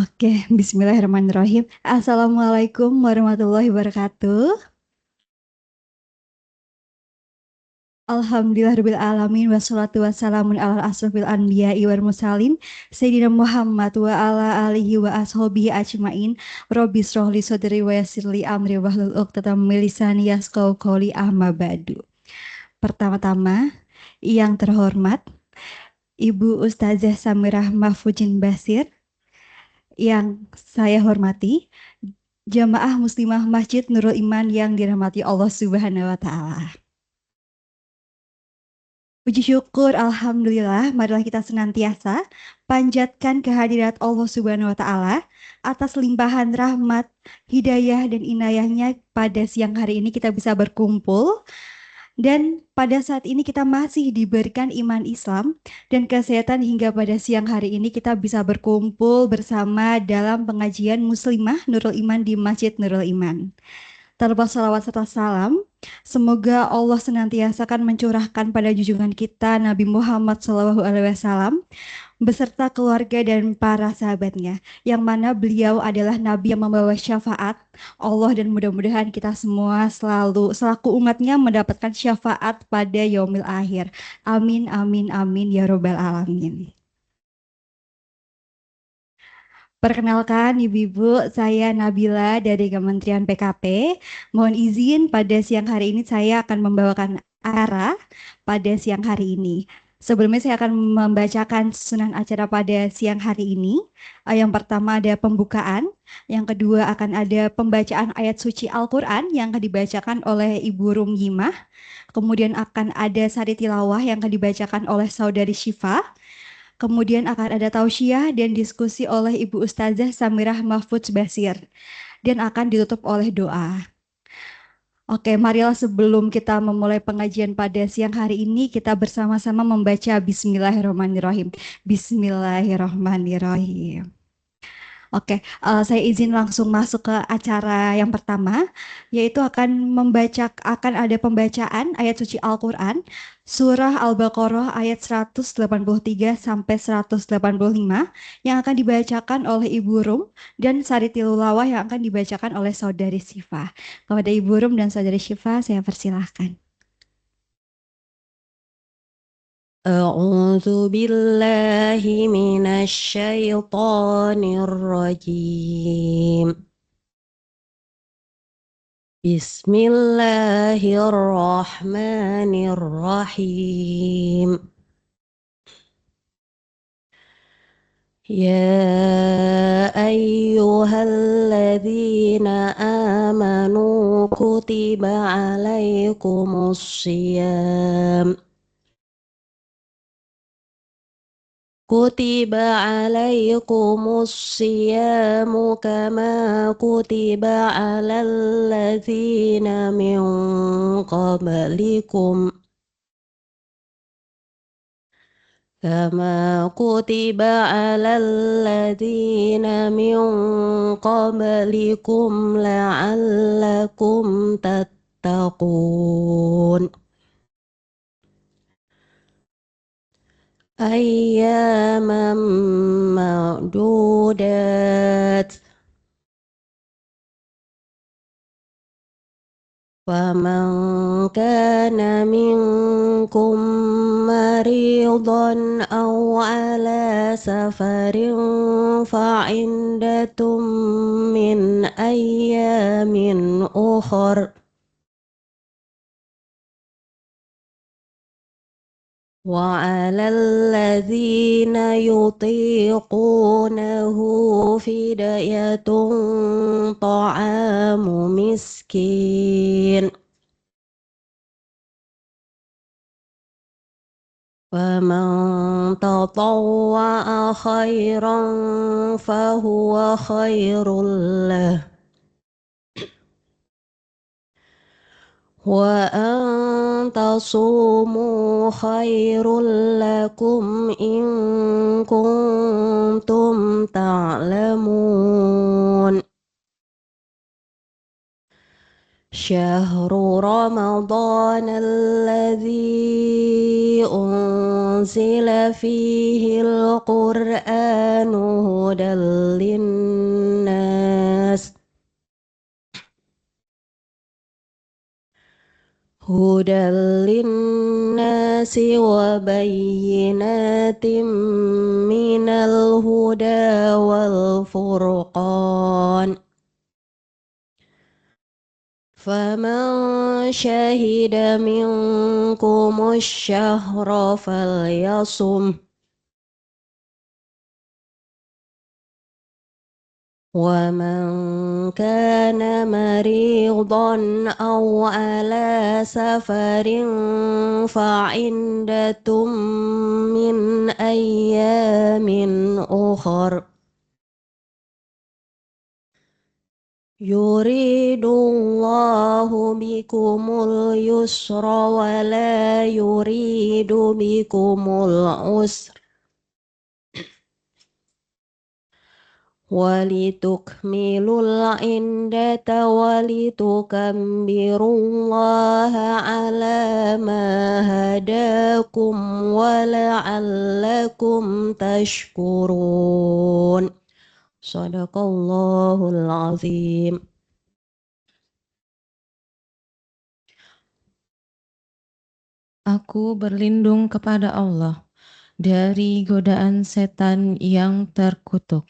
Oke, bismillahirrahmanirrahim. Assalamualaikum warahmatullahi wabarakatuh. Alhamdulillahirabbil alamin wassalatu wassalamun ala asrofil anbiya'i wal mursalin Sayyidina Muhammad wa ala alihi wa ashabihi ajmain. Rabbi shrah li sadri wa yassir li amri wahlul 'uqdatam min lisani yafqahu qawli amma ba'du. Pertama-tama, yang terhormat Ibu Ustazah Samirah Mahfujin Basir, yang saya hormati, Jamaah Muslimah Masjid Nurul Iman yang dirahmati Allah Subhanahu wa Ta'ala. Puji syukur, Alhamdulillah, marilah kita senantiasa panjatkan kehadirat Allah Subhanahu wa Ta'ala atas limpahan rahmat, hidayah, dan inayahnya pada siang hari ini kita bisa berkumpul. Dan pada saat ini kita masih diberikan iman Islam dan kesehatan hingga pada siang hari ini kita bisa berkumpul bersama dalam pengajian Muslimah Nurul Iman di Masjid Nurul Iman. Terlepas salawat serta salam, semoga Allah senantiasa akan mencurahkan pada junjungan kita Nabi Muhammad SAW beserta keluarga dan para sahabatnya, yang mana beliau adalah Nabi yang membawa syafaat Allah, dan mudah-mudahan kita semua selalu selaku umatnya mendapatkan syafaat pada yaumil akhir. Amin, amin, amin, ya robbal alamin. Perkenalkan Ibu-Ibu, saya Nabila dari Kementerian PKP. Mohon izin pada siang hari ini saya akan membawakan acara pada siang hari ini. Sebelumnya saya akan membacakan susunan acara pada siang hari ini. Yang pertama ada pembukaan, yang kedua akan ada pembacaan ayat suci Al-Quran yang akan dibacakan oleh Ibu Rum Yimah. Kemudian akan ada sari tilawah yang akan dibacakan oleh Saudari Syifa. Kemudian akan ada tausiah dan diskusi oleh Ibu Ustazah Samirah Mahfudz Basir. Dan akan ditutup oleh doa. Oke, marilah sebelum kita memulai pengajian pada siang hari ini, kita bersama-sama membaca Bismillahirrahmanirrahim. Bismillahirrahmanirrahim. Oke, saya izin langsung masuk ke acara yang pertama, yaitu akan ada pembacaan ayat suci Al-Quran, surah Al-Baqarah ayat 183 sampai 185, yang akan dibacakan oleh Ibu Rum dan Sari Tilulawah yang akan dibacakan oleh Saudari Syifa. Kepada Ibu Rum dan Saudari Syifa, saya persilahkan. أعوذ بالله من الشيطان الرجيم بسم الله الرحمن الرحيم يا أيها الذين آمنوا كتب عليكم الصيام كتب عليكم الصيام كما كتب على الذين من قبلكم كما كتب على الذين من قبلكم لعلكم تتقون أياما معدودات فمن كان منكم مريضا أو على سفر فعدة من أيام أخر وعلى الذين يطيقونه فدية طعام مسكين فمن تطوع خيرا فهو خير له وأن تصوموا خير لكم إن كنتم تعلمون شهر رمضان الذي أنزل أنزل فيه القرآن هدى للناس وبينات من الهدى والفرقان فمن شهد منكم الشهر فليصم ومن كان مريضا أو على سفر فعدة من أيام أخر يريد الله بكم اليسر ولا يريد بكم العسر ولتكملوا العدة ولتكبروا الله على ما هداكم ولعلكم تشكرون Sadaqallahul azim. Aku berlindung kepada Allah dari godaan setan yang terkutuk.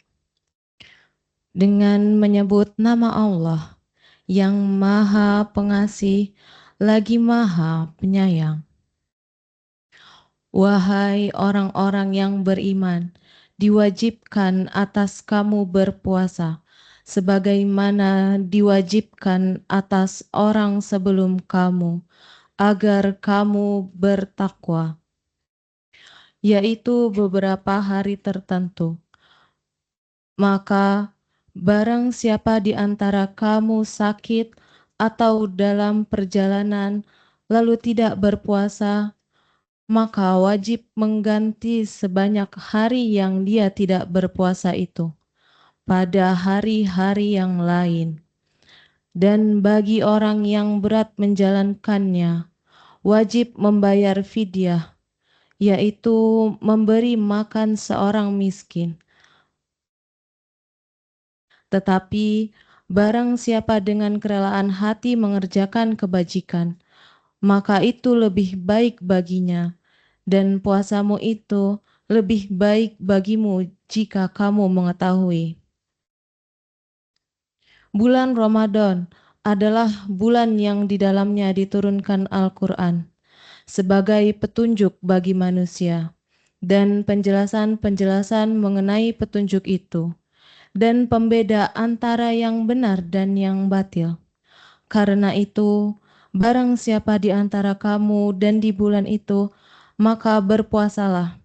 Dengan menyebut nama Allah yang Maha Pengasih lagi Maha Penyayang. Wahai orang-orang yang beriman, diwajibkan atas kamu berpuasa, sebagaimana diwajibkan atas orang sebelum kamu, agar kamu bertakwa, yaitu beberapa hari tertentu. Maka, barang siapa di antara kamu sakit atau dalam perjalanan, lalu tidak berpuasa, maka wajib mengganti sebanyak hari yang dia tidak berpuasa itu pada hari-hari yang lain. Dan bagi orang yang berat menjalankannya, wajib membayar fidyah, yaitu memberi makan seorang miskin. Tetapi barang siapa dengan kerelaan hati mengerjakan kebajikan, maka itu lebih baik baginya, dan puasamu itu lebih baik bagimu jika kamu mengetahui. Bulan Ramadan adalah bulan yang di dalamnya diturunkan Al-Quran sebagai petunjuk bagi manusia, dan penjelasan-penjelasan mengenai petunjuk itu, dan pembeda antara yang benar dan yang batil. Karena itu, barang siapa di antara kamu dan di bulan itu, maka berpuasalah.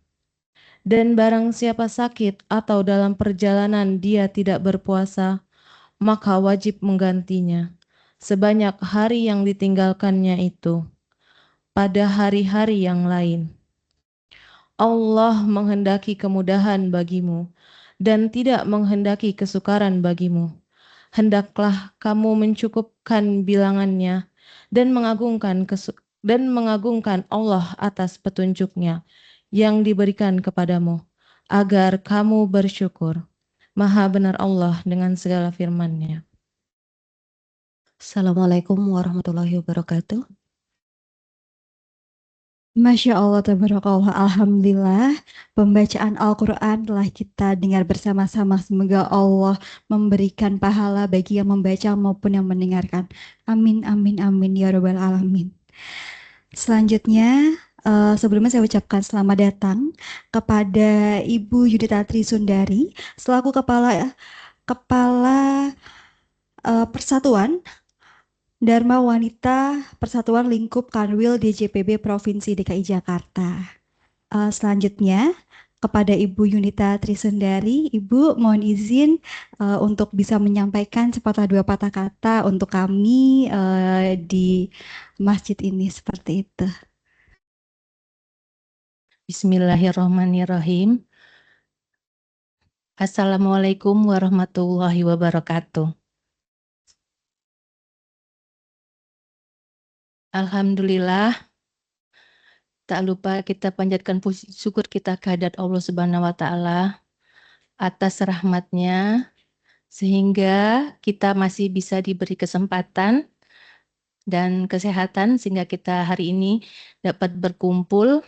Dan barang siapa sakit atau dalam perjalanan dia tidak berpuasa, maka wajib menggantinya sebanyak hari yang ditinggalkannya itu pada hari-hari yang lain. Allah menghendaki kemudahan bagimu dan tidak menghendaki kesukaran bagimu. Hendaklah kamu mencukupkan bilangannya dan mengagungkan Allah atas petunjuknya yang diberikan kepadamu, agar kamu bersyukur. Maha benar Allah dengan segala firman-Nya. Assalamualaikum warahmatullahi wabarakatuh. Masya Allah, tabarakallah, alhamdulillah, pembacaan Al-Quran telah kita dengar bersama-sama. Semoga Allah memberikan pahala bagi yang membaca maupun yang mendengarkan. Amin, amin, amin, ya Rabbal Alamin. Selanjutnya, sebelumnya saya ucapkan selamat datang kepada Ibu Yudita Trisundari, selaku Kepala Persatuan Dharma Wanita Persatuan Lingkup Kanwil DJPB Provinsi DKI Jakarta. Selanjutnya, kepada Ibu Yunita Trisundari, Ibu mohon izin untuk bisa menyampaikan sepatah dua patah kata untuk kami di masjid ini, seperti itu. Bismillahirrahmanirrahim. Assalamualaikum warahmatullahi wabarakatuh. Alhamdulillah, Tak lupa kita panjatkan puji syukur kita kehadirat Allah Subhanahu wa Ta'ala atas rahmatnya, sehingga kita masih bisa diberi kesempatan dan kesehatan, sehingga kita hari ini dapat berkumpul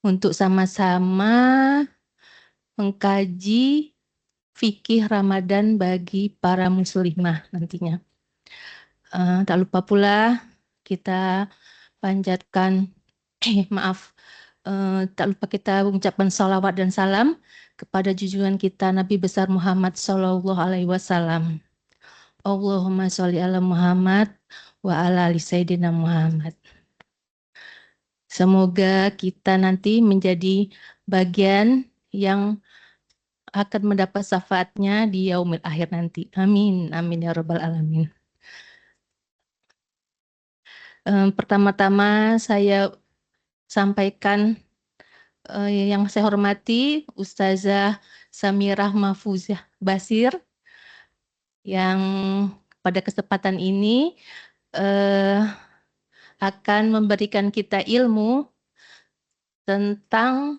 untuk sama-sama mengkaji fikih Ramadan bagi para muslimah nantinya. Tak lupa pula kita panjatkan, tak lupa kita mengucapkan salawat dan salam kepada junjungan kita Nabi besar Muhammad Sallallahu Alaihi Wasallam. Allahumma sholli ala Muhammad wa ala ali Sayyidina Muhammad. Semoga kita nanti menjadi bagian yang akan mendapat syafaatnya di yaumil akhir nanti. Amin, amin ya rabbal alamin. Pertama-tama saya sampaikan yang saya hormati Ustazah Samirah Mahfuzah Basir yang pada kesempatan ini akan memberikan kita ilmu tentang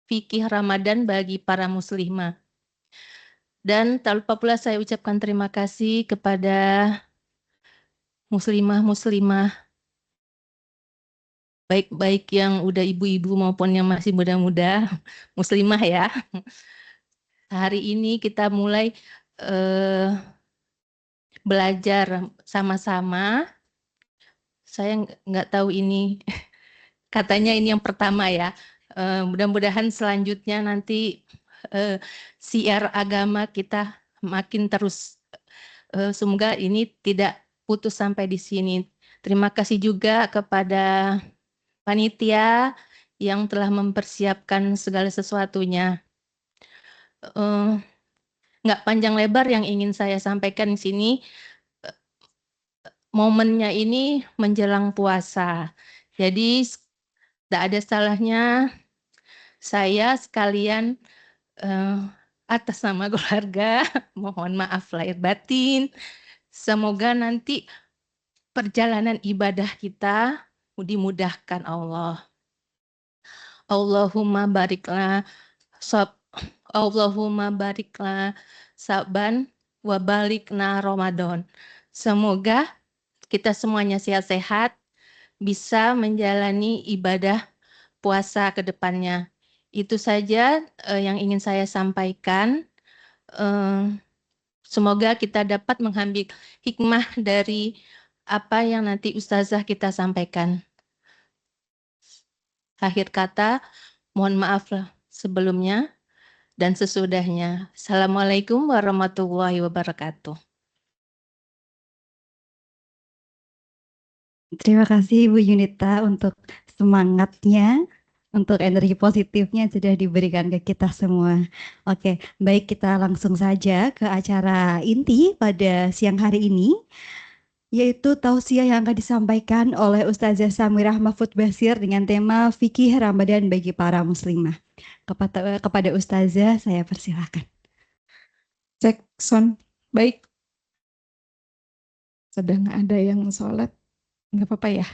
fikih Ramadan bagi para muslimah. Dan tak lupa pula saya ucapkan terima kasih kepada muslimah-muslimah, baik yang udah ibu-ibu maupun yang masih muda-muda, muslimah ya. Hari ini kita mulai belajar sama-sama. Saya nggak tahu ini, katanya ini yang pertama ya. Mudah-mudahan selanjutnya nanti siar agama kita makin terus. Semoga ini tidak putus sampai di sini. Terima kasih juga kepada panitia yang telah mempersiapkan segala sesuatunya. Nggak panjang lebar yang ingin saya sampaikan di sini. Momennya ini menjelang puasa. Jadi tidak ada salahnya saya sekalian atas nama keluarga mohon maaf lahir batin. Semoga nanti perjalanan ibadah kita dimudahkan Allah. Allahumma bariklah Saban wa balikna Ramadan. Semoga kita semuanya sehat-sehat, bisa menjalani ibadah puasa ke depannya. Itu saja yang ingin saya sampaikan. Semoga kita dapat mengambil hikmah dari apa yang nanti Ustazah kita sampaikan. Akhir kata, mohon maaf sebelumnya dan sesudahnya. Assalamualaikum warahmatullahi wabarakatuh. Terima kasih Ibu Yunita untuk semangatnya, untuk energi positifnya yang sudah diberikan ke kita semua. Oke, baik, kita langsung saja ke acara inti pada siang hari ini, yaitu tausiah yang akan disampaikan oleh Ustazah Samirah Mahfuz Basir dengan tema Fikih Ramadan bagi para muslimah. Kepada Ustazah saya persilakan. Cek sound, baik. Sedang ada yang sholat, nggak apa-apa ya.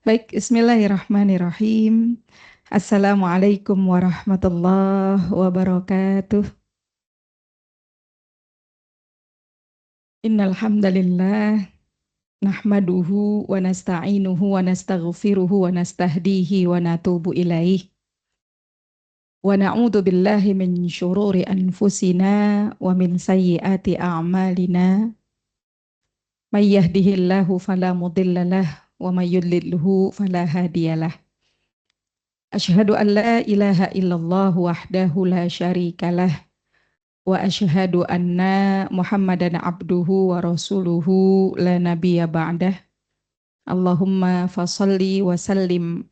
Baik, bismillahirrahmanirrahim. Assalamualaikum warahmatullahi wabarakatuh. Innal hamdalillah nahmaduhu wa nasta'inuhu wa nastaghfiruhu wa nastahdihi wa natubu ilaih. Wa na'udzu billahi min syururi anfusina wa min sayyiati a'malina. May yahdihillahu fala mudhillalah wa may yudlilhu fala hadiyalah. Asyhadu an la ilaha illallah wahdahu la syarikalah wa asyhadu anna Muhammadan abduhu wa rasuluhu la nabiyya ba'dah. Allahumma fashalli wa sallim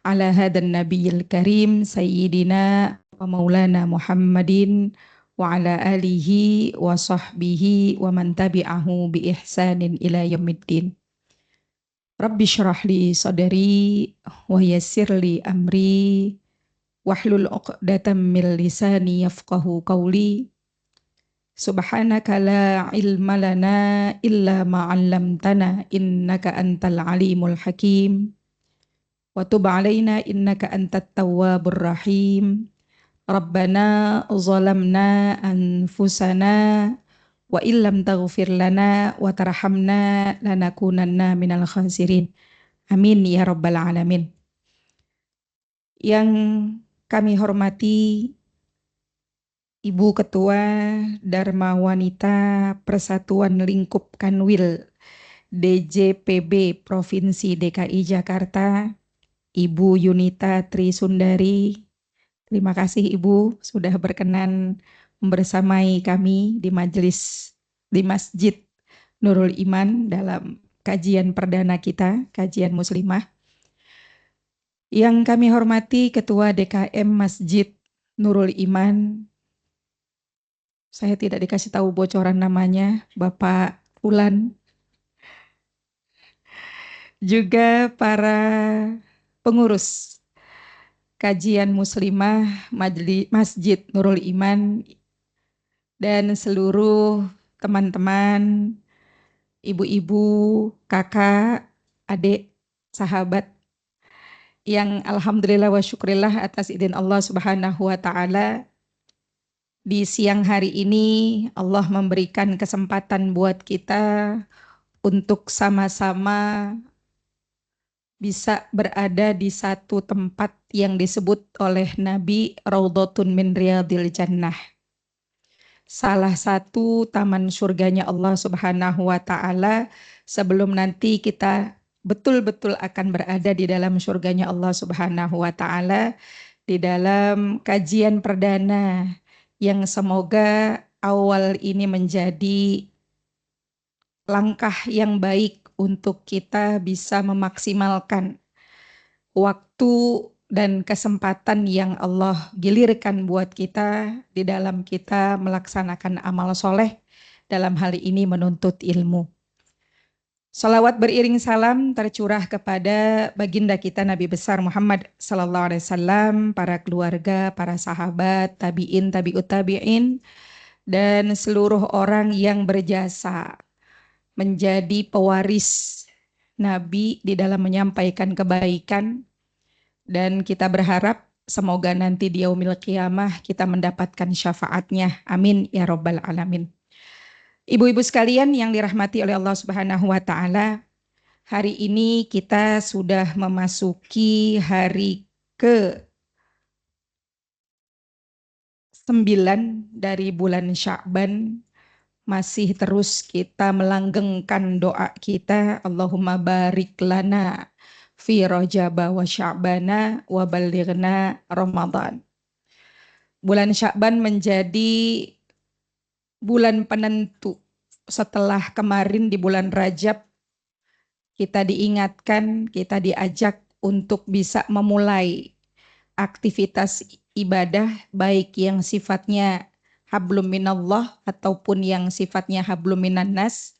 ala hadan nabiyil karim sayyidina wa maulana Muhammadin wa ala alihi wa sahbihi wa man tabi'ahu bi ihsanin ila yaumiddin. Rabbi syrah li sadri wa yassir li amri wahlul 'uqdatam min lisani yafqahu qawli. Subhanaka la ilma lana illa ma 'allamtana innaka antal alimul hakim. wa tub 'alaina innaka antat tawwabur rahim. Rabbana zalamna anfusana wa illam taghfir lana wa tarhamna lanakunanna minal khasirin. Amin ya rabbal alamin. Yang kami hormati Ibu Ketua Dharma Wanita Persatuan Lingkup Kanwil DJPB Provinsi DKI Jakarta, Ibu Yunita Trisundari. Terima kasih Ibu sudah berkenan membersamai kami di Masjid Nurul Iman dalam kajian perdana kita, kajian muslimah. Yang kami hormati Ketua DKM Masjid Nurul Iman, saya tidak dikasih tahu bocoran namanya, Bapak Fulan. Juga para pengurus kajian muslimah Masjid Nurul Iman dan seluruh teman-teman, ibu-ibu, kakak, adik, sahabat yang alhamdulillah wa syukurillah atas izin Allah Subhanahu wa taala di siang hari ini Allah memberikan kesempatan buat kita untuk sama-sama bisa berada di satu tempat yang disebut oleh Nabi Raudhatun min Riyadil Jannah. Salah satu taman surganya Allah Subhanahu wa taala sebelum nanti kita betul-betul akan berada di dalam surganya Allah Subhanahu wa taala di dalam kajian perdana yang semoga awal ini menjadi langkah yang baik untuk kita bisa memaksimalkan waktu dan kesempatan yang Allah gilirkan buat kita di dalam kita melaksanakan amal soleh, dalam hal ini menuntut ilmu. Salawat beriring salam tercurah kepada baginda kita Nabi besar Muhammad sallallahu alaihi wasallam, para keluarga, para sahabat, tabi'in, tabi'ut tabi'in, dan seluruh orang yang berjasa menjadi pewaris Nabi di dalam menyampaikan kebaikan, dan kita berharap semoga nanti di yaumil qiyamah kita mendapatkan syafaatnya. Amin ya rabbal alamin. Ibu-ibu sekalian yang dirahmati oleh Allah Subhanahu wa taala, hari ini kita sudah memasuki hari ke-9 dari bulan Sya'ban. Masih terus kita melanggengkan doa kita, Allahumma barik lana fi Rajaba wa Sya'bana wa ballighna Ramadan. Bulan Sya'ban menjadi bulan penentu. Setelah kemarin di bulan Rajab kita diingatkan, kita diajak untuk bisa memulai aktivitas ibadah baik yang sifatnya hablum minallah ataupun yang sifatnya hablum minannas,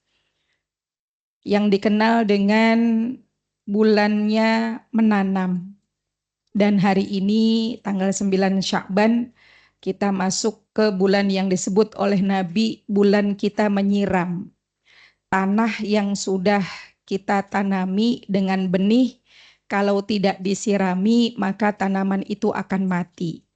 yang dikenal dengan bulannya menanam. Dan hari ini tanggal 9 Sya'ban kita masuk ke bulan yang disebut oleh Nabi bulan kita menyiram. Tanah yang sudah kita tanami dengan benih, kalau tidak disirami maka tanaman itu akan mati.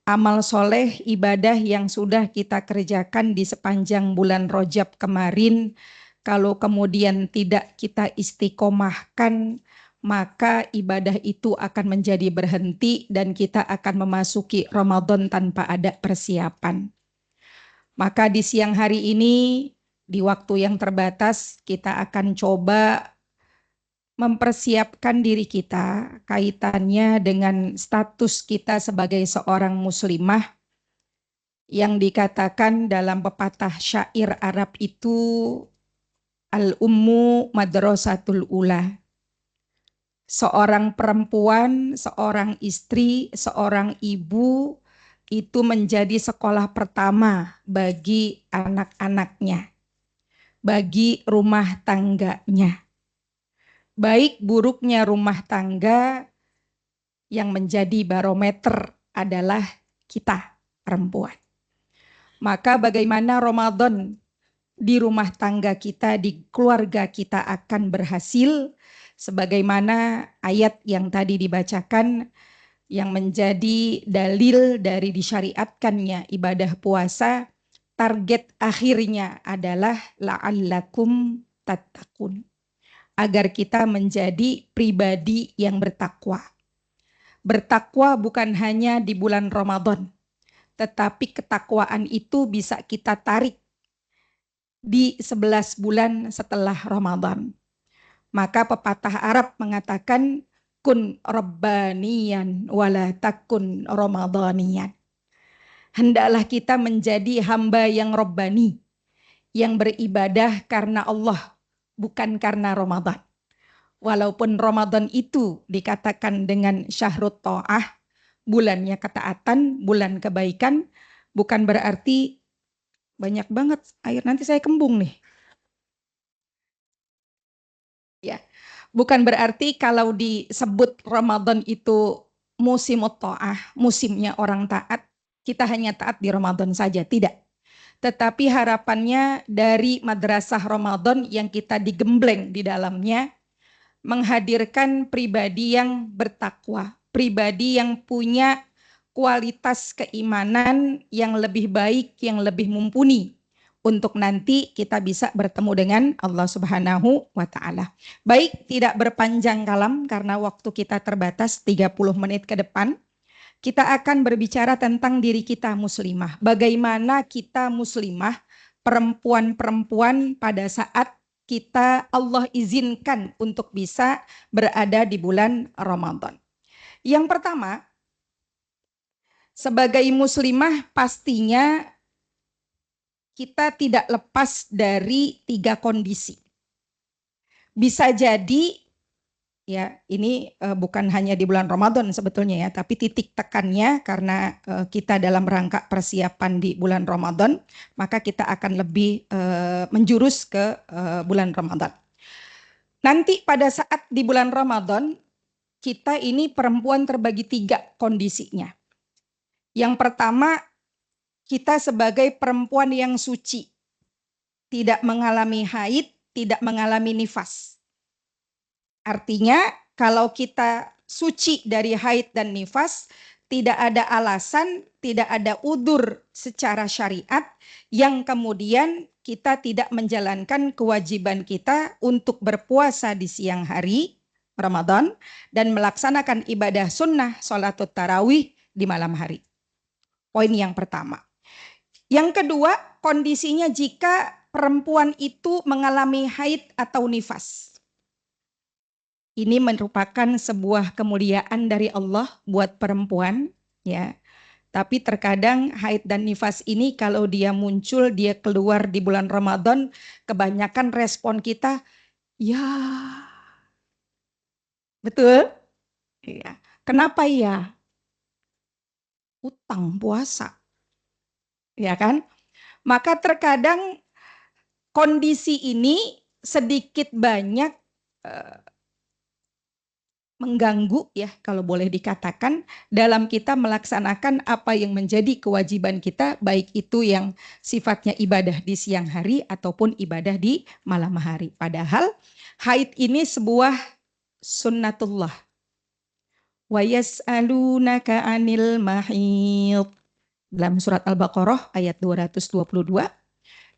Amal soleh, ibadah yang sudah kita kerjakan di sepanjang bulan Rajab kemarin, kalau kemudian tidak kita istiqomahkan, maka ibadah itu akan menjadi berhenti dan kita akan memasuki Ramadan tanpa ada persiapan. Maka di siang hari ini, di waktu yang terbatas, kita akan coba mempersiapkan diri kita kaitannya dengan status kita sebagai seorang muslimah yang dikatakan dalam pepatah syair Arab itu al-ummu madrasatul ula. Seorang perempuan, seorang istri, seorang ibu itu menjadi sekolah pertama bagi anak-anaknya, bagi rumah tangganya. Baik buruknya rumah tangga yang menjadi barometer adalah kita perempuan. Maka bagaimana Ramadan di rumah tangga kita, di keluarga kita akan berhasil sebagaimana ayat yang tadi dibacakan yang menjadi dalil dari disyariatkannya ibadah puasa, target akhirnya adalah la'allakum tattaqun, agar kita menjadi pribadi yang bertakwa. Bertakwa bukan hanya di bulan Ramadan, tetapi ketakwaan itu bisa kita tarik di 11 bulan setelah Ramadan. Maka pepatah Arab mengatakan kun rabbaniyan wala takun ramadhaniyan. Hendaklah kita menjadi hamba yang robbani, yang beribadah karena Allah, bukan karena Ramadan. Walaupun Ramadan itu dikatakan dengan syahrut ta'ah, bulannya ketaatan, bulan kebaikan, bukan berarti banyak banget air, nanti saya kembung nih. Ya, bukan berarti kalau disebut Ramadan itu musim ta'ah, musimnya orang taat, kita hanya taat di Ramadan saja, tidak. Tetapi harapannya dari madrasah Ramadan yang kita digembleng di dalamnya, menghadirkan pribadi yang bertakwa, pribadi yang punya kualitas keimanan yang lebih baik, yang lebih mumpuni, untuk nanti kita bisa bertemu dengan Allah Subhanahu wa Ta'ala. Baik, tidak berpanjang kalam karena waktu kita terbatas 30 menit ke depan. Kita akan berbicara tentang diri kita muslimah. Bagaimana kita muslimah, perempuan-perempuan pada saat kita Allah izinkan untuk bisa berada di bulan Ramadan. Yang pertama, sebagai muslimah pastinya kita tidak lepas dari 3 kondisi. Bisa jadi, ya ini bukan hanya di bulan Ramadan sebetulnya ya, tapi titik tekannya karena kita dalam rangka persiapan di bulan Ramadan, maka kita akan lebih menjurus ke bulan Ramadan. Nanti pada saat di bulan Ramadan, kita ini perempuan terbagi 3 kondisinya. Yang pertama, kita sebagai perempuan yang suci, tidak mengalami haid, tidak mengalami nifas. Artinya kalau kita suci dari haid dan nifas, tidak ada alasan, tidak ada udzur secara syariat yang kemudian kita tidak menjalankan kewajiban kita untuk berpuasa di siang hari Ramadan dan melaksanakan ibadah sunnah sholatut tarawih di malam hari. Poin yang pertama. Yang kedua, kondisinya jika perempuan itu mengalami haid atau nifas. Ini merupakan sebuah kemuliaan dari Allah buat perempuan, ya. Tapi terkadang haid dan nifas ini kalau dia muncul, dia keluar di bulan Ramadan, kebanyakan respon kita, ya, betul? Ya. Kenapa ya? Utang puasa. Ya kan? Maka terkadang kondisi ini sedikit banyak mengganggu ya kalau boleh dikatakan dalam kita melaksanakan apa yang menjadi kewajiban kita, baik itu yang sifatnya ibadah di siang hari ataupun ibadah di malam hari. Padahal haid ini sebuah sunnatullah. Wa yas'alunaka 'anil mahid. Dalam surat Al-Baqarah ayat 222.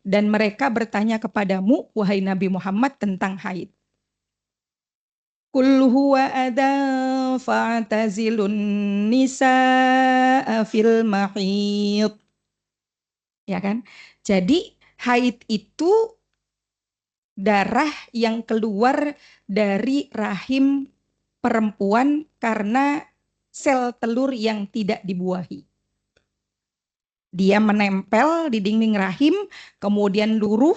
Dan mereka bertanya kepadamu, wahai Nabi Muhammad, tentang haid. Qul huwa adhan fa'tazilun nisaa fil mahid. Ya kan? Jadi haid itu darah yang keluar dari rahim perempuan karena sel telur yang tidak dibuahi. Dia menempel di dinding rahim, kemudian luruh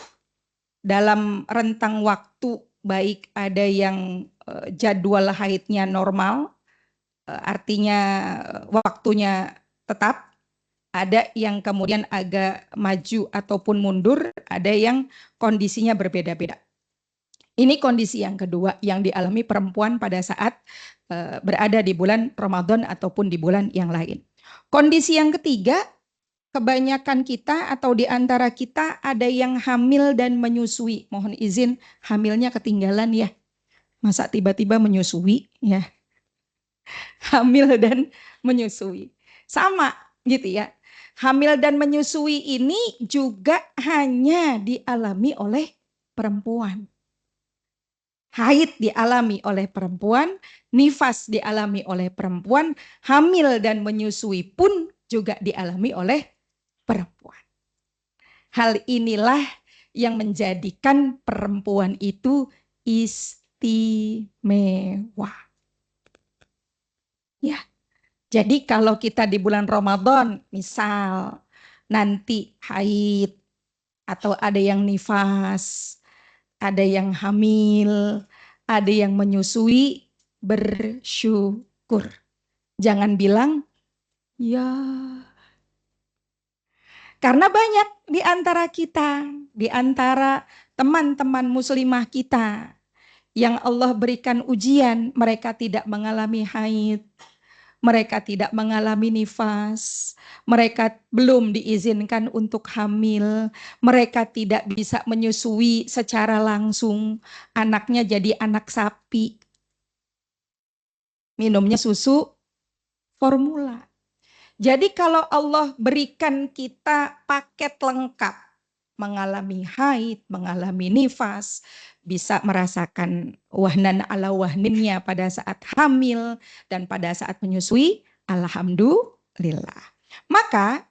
dalam rentang waktu, baik ada yang jadwal haidnya normal, artinya waktunya tetap, ada yang kemudian agak maju ataupun mundur, ada yang kondisinya berbeda-beda. Ini kondisi yang kedua yang dialami perempuan pada saat berada di bulan Ramadan ataupun di bulan yang lain. Kondisi yang ketiga, kebanyakan kita atau di antara kita ada yang hamil dan menyusui. Mohon izin, hamilnya ketinggalan ya. Masa tiba-tiba menyusui ya. Hamil dan menyusui. Sama gitu ya. Hamil dan menyusui ini juga hanya dialami oleh perempuan. Haid dialami oleh perempuan, nifas dialami oleh perempuan, hamil dan menyusui pun juga dialami oleh perempuan. Hal inilah yang menjadikan perempuan itu istimewa. Ya. Jadi kalau kita di bulan Ramadan, misal nanti haid atau ada yang nifas, ada yang hamil, ada yang menyusui, bersyukur. Jangan bilang, ya. Karena banyak di antara kita, di antara teman-teman muslimah kita, yang Allah berikan ujian, mereka tidak mengalami haid, mereka tidak mengalami nifas, mereka belum diizinkan untuk hamil, mereka tidak bisa menyusui secara langsung, anaknya jadi anak sapi, minumnya susu formula. Jadi kalau Allah berikan kita paket lengkap, mengalami haid, mengalami nifas, bisa merasakan wahnan ala wahninnya pada saat hamil dan pada saat menyusui, alhamdulillah. Maka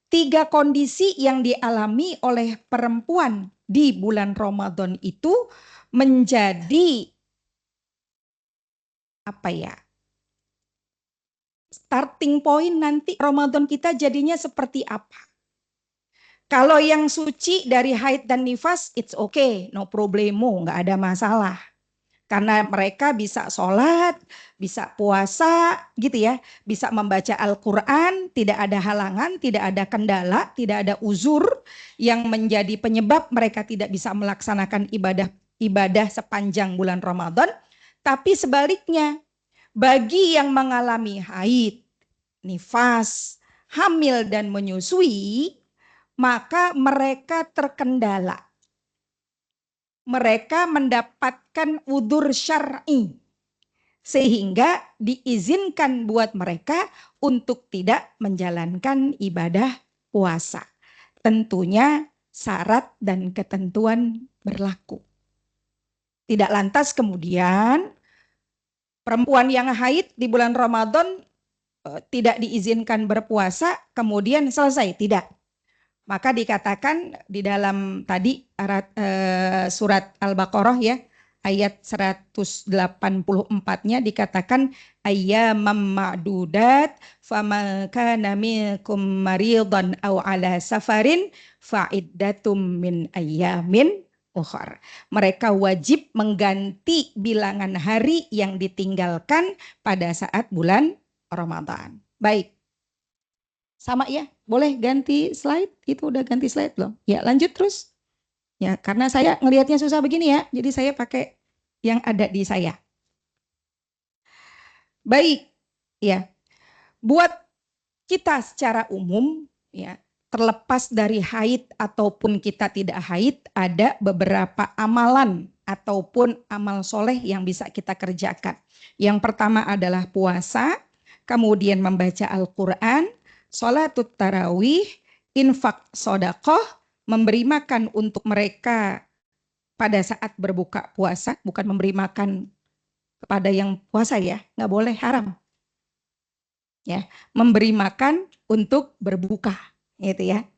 3 kondisi yang dialami oleh perempuan di bulan Ramadan itu menjadi apa ya? Starting point nanti Ramadan kita jadinya seperti apa? Kalau yang suci dari haid dan nifas, it's okay, no problemo, nggak ada masalah. Karena mereka bisa sholat, bisa puasa, gitu ya, bisa membaca Al-Quran, tidak ada halangan, tidak ada kendala, tidak ada uzur yang menjadi penyebab mereka tidak bisa melaksanakan ibadah sepanjang bulan Ramadan. Tapi sebaliknya, bagi yang mengalami haid, nifas, hamil dan menyusui, maka mereka terkendala. Mereka mendapatkan udzur syar'i. Sehingga diizinkan buat mereka untuk tidak menjalankan ibadah puasa. Tentunya syarat dan ketentuan berlaku. Tidak lantas kemudian perempuan yang haid di bulan Ramadan tidak diizinkan berpuasa, kemudian selesai. Tidak. Maka dikatakan di dalam tadi surat Al-Baqarah ya, ayat 184-nya dikatakan ayyamam ma'dudat faman kana minkum maridan aw ala safarin fa'iddatum min ayyamin ukhar. Mereka wajib mengganti bilangan hari yang ditinggalkan pada saat bulan Ramadan. Baik. Sama ya, boleh ganti slide? Itu udah ganti slide belum? Ya, lanjut terus. Ya, karena saya ngelihatnya susah begini ya, jadi saya pakai yang ada di saya. Baik, ya. Buat kita secara umum, ya, terlepas dari haid ataupun kita tidak haid, ada beberapa amalan ataupun amal soleh yang bisa kita kerjakan. Yang pertama adalah puasa, kemudian membaca Al-Quran, sholatut tarawih, infak sodakoh, memberi makan untuk mereka pada saat berbuka puasa, bukan memberi makan kepada yang puasa ya, nggak boleh, haram. Ya, memberi makan untuk berbuka, gitu ya.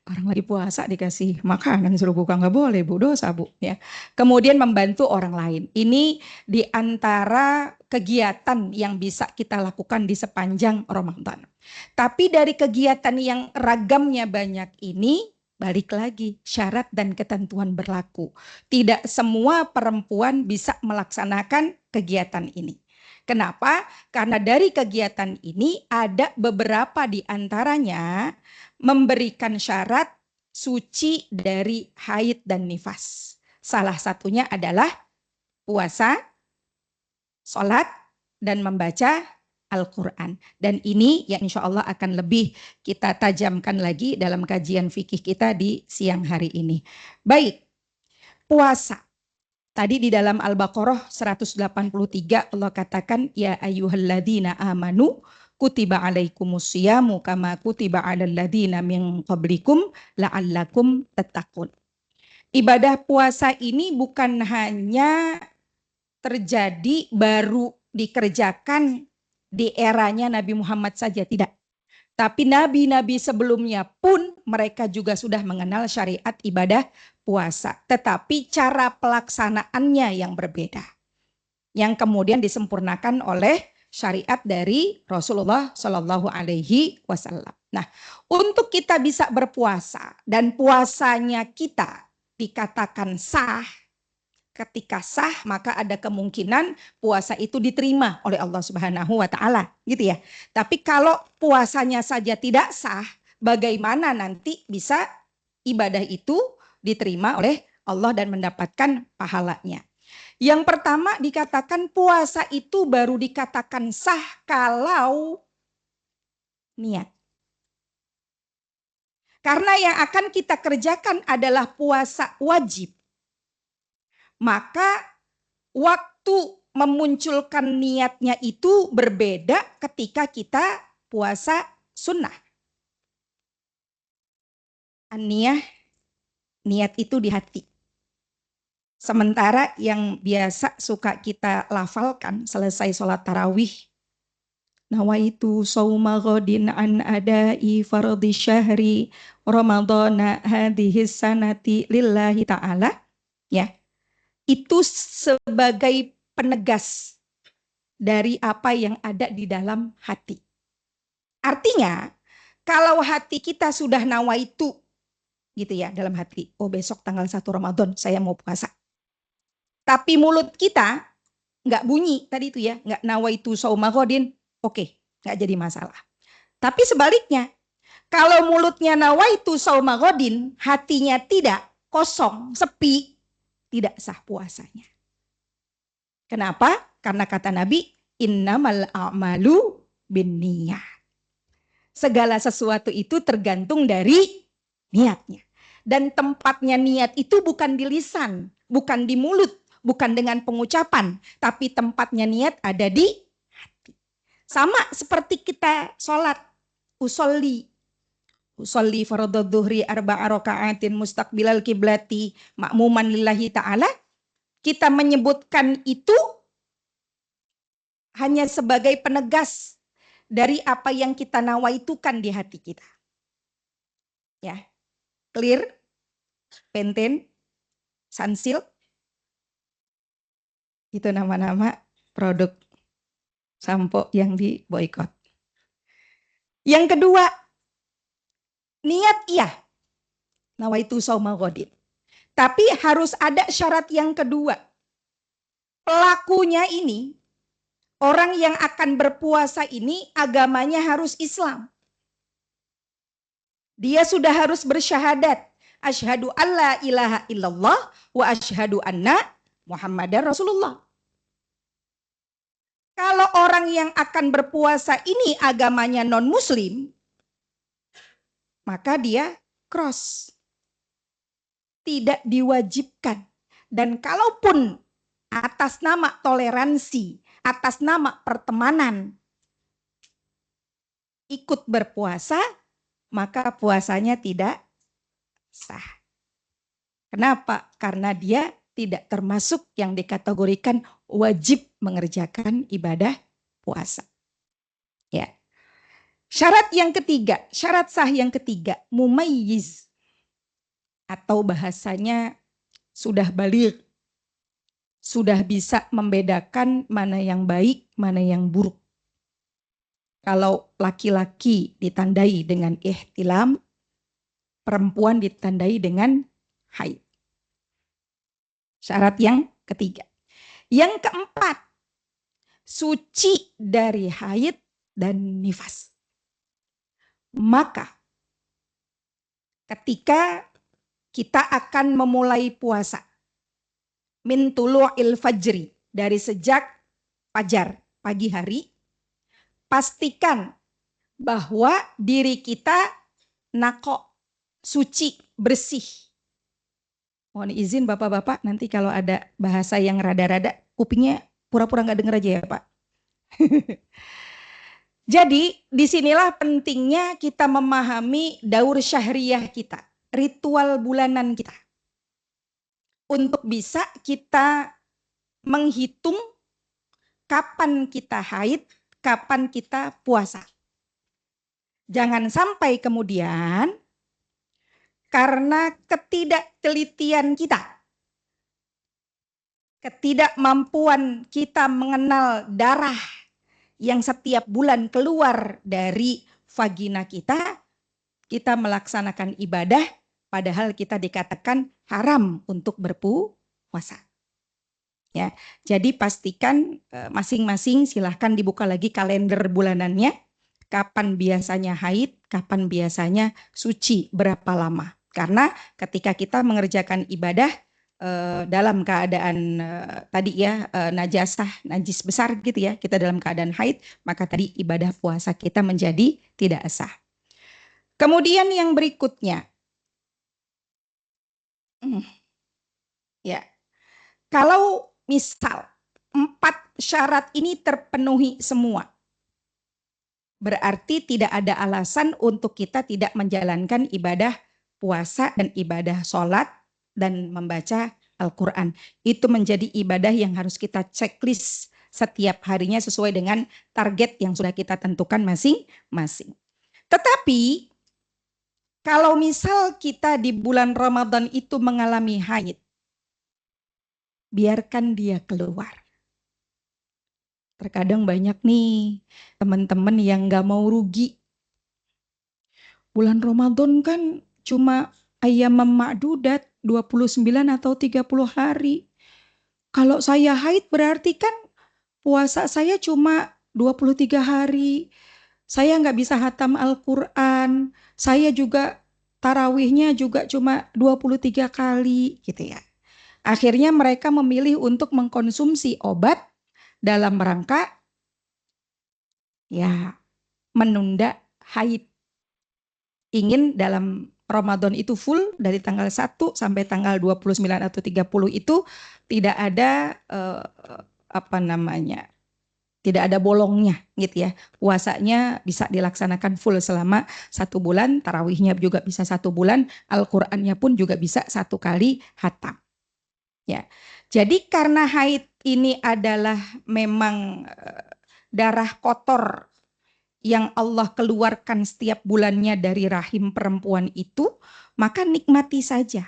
Orang lagi puasa dikasih makanan suruh buka, nggak boleh, Bu, dosa, Bu, ya. Kemudian membantu orang lain. Ini di antara kegiatan yang bisa kita lakukan di sepanjang Ramadan. Tapi dari kegiatan yang ragamnya banyak ini, balik lagi, syarat dan ketentuan berlaku. Tidak semua perempuan bisa melaksanakan kegiatan ini. Kenapa? Karena dari kegiatan ini ada beberapa di antaranya memberikan syarat suci dari haid dan nifas. Salah satunya adalah puasa, sholat, dan membaca Al-Quran. Dan ini yang insya Allah akan lebih kita tajamkan lagi dalam kajian fikih kita di siang hari ini. Baik, puasa. Tadi di dalam Al-Baqarah 183 Allah katakan ya ayyuhalladzina amanu kutiba alaikumusyamu kama kutiba alal ladzina min qablikum la'allakum tattaqun. Ibadah puasa ini bukan hanya terjadi baru dikerjakan di eranya Nabi Muhammad saja, tidak. Tapi nabi-nabi sebelumnya pun mereka juga sudah mengenal syariat ibadah puasa. Tetapi cara pelaksanaannya yang berbeda. Yang kemudian disempurnakan oleh syariat dari Rasulullah Shallallahu Alaihi Wasallam. Nah, untuk kita bisa berpuasa dan puasanya kita dikatakan sah, ketika sah maka ada kemungkinan puasa itu diterima oleh Allah Subhanahu wa taala, gitu ya. Tapi kalau puasanya saja tidak sah, bagaimana nanti bisa ibadah itu diterima oleh Allah dan mendapatkan pahalanya? Yang pertama dikatakan puasa itu baru dikatakan sah kalau niat. Karena yang akan kita kerjakan adalah puasa wajib. Maka waktu memunculkan niatnya itu berbeda ketika kita puasa sunnah. An-niyah, niat itu di hati. Sementara yang biasa suka kita lafalkan selesai sholat tarawih. Nawaitu sauma ghadin an adai fardhi syahri ramadhana hadhihi sanati lillahi ta'ala. Ya. Itu sebagai penegas dari apa yang ada di dalam hati. Artinya, kalau hati kita sudah nawaitu, gitu ya, dalam hati, oh besok tanggal 1 Ramadan saya mau puasa. Tapi mulut kita nggak bunyi tadi itu ya, nggak nawaitu sauma ghadin, oke, nggak jadi masalah. Tapi sebaliknya, kalau mulutnya nawaitu sauma ghadin, hatinya tidak, kosong, sepi, tidak sah puasanya. Kenapa? Karena kata Nabi, innamal a'malu binniyat. Segala sesuatu itu tergantung dari niatnya. Dan tempatnya niat itu bukan di lisan, bukan di mulut, bukan dengan pengucapan, tapi tempatnya niat ada di hati. Sama seperti kita sholat, usolli fardhu dhuhri arba'a raka'atin mustaqbilal kiblati ma'muman lillahi ta'ala. Kita menyebutkan itu hanya sebagai penegas dari apa yang kita nawaitukan di hati kita. Ya. Clear? Pantene? Sunsilk? Itu nama-nama produk sampo yang diboikot. Yang kedua, niat iya, nawaitu shauma ghadin. Tapi harus ada syarat yang kedua. Pelakunya ini, orang yang akan berpuasa ini agamanya harus Islam. Dia sudah harus bersyahadat. Asyhadu alla ilaha illallah wa asyhadu anna Muhammadar Rasulullah. Kalau orang yang akan berpuasa ini agamanya non-muslim, maka dia cross. Tidak diwajibkan. Dan kalaupun atas nama toleransi, atas nama pertemanan, ikut berpuasa, maka puasanya tidak sah. Kenapa? Karena dia tidak termasuk yang dikategorikan wajib mengerjakan ibadah puasa. Ya. Syarat yang ketiga, syarat sah yang ketiga, mumayyiz. Atau bahasanya sudah baligh, sudah bisa membedakan mana yang baik, mana yang buruk. Kalau laki-laki ditandai dengan ihtilam, perempuan ditandai dengan haid. Syarat yang ketiga. Yang keempat, suci dari haid dan nifas. Maka ketika kita akan memulai puasa, min tulu'il fajri, dari sejak fajar, pagi hari, pastikan bahwa diri kita naqo, suci, bersih. Mohon izin Bapak-Bapak, nanti kalau ada bahasa yang rada-rada, kupingnya pura-pura nggak denger aja ya Pak. Jadi disinilah pentingnya kita memahami daur syahriyah kita, ritual bulanan kita. Untuk bisa kita menghitung kapan kita haid, kapan kita puasa. Jangan sampai kemudian karena ketidaktelitian kita, ketidakmampuan kita mengenal darah yang setiap bulan keluar dari vagina kita, kita melaksanakan ibadah padahal kita dikatakan haram untuk berpuasa. Ya, jadi pastikan masing-masing silahkan dibuka lagi kalender bulanannya, kapan biasanya haid, kapan biasanya suci, berapa lama. Karena ketika kita mengerjakan ibadah dalam keadaan tadi ya najis besar gitu ya, kita dalam keadaan haid, maka tadi ibadah puasa kita menjadi tidak sah. Kemudian yang berikutnya, ya, kalau misal 4 syarat ini terpenuhi semua, berarti tidak ada alasan untuk kita tidak menjalankan ibadah puasa dan ibadah sholat dan membaca Al-Quran. Itu menjadi ibadah yang harus kita checklist setiap harinya sesuai dengan target yang sudah kita tentukan masing-masing. Tetapi kalau misal kita di bulan Ramadan itu mengalami haid, biarkan dia keluar. Terkadang banyak nih teman-teman yang gak mau rugi. Bulan Ramadan kan cuma ayyam ma'dudat, 29 atau 30 hari. Kalau saya haid berarti kan puasa saya cuma 23 hari. Saya nggak bisa hatam Al-Quran. Saya juga tarawihnya juga cuma 23 kali gitu ya. Akhirnya mereka memilih untuk mengkonsumsi obat dalam rangka ya menunda haid. Ingin dalam Ramadan itu full dari tanggal 1 sampai tanggal 29 atau 30 itu tidak ada tidak ada bolongnya gitu ya. Puasanya bisa dilaksanakan full selama 1 bulan, tarawihnya juga bisa 1 bulan, Al-Qur'annya pun juga bisa 1 kali hatam. Ya. Jadi karena haid ini adalah memang darah kotor yang Allah keluarkan setiap bulannya dari rahim perempuan itu, maka nikmati saja.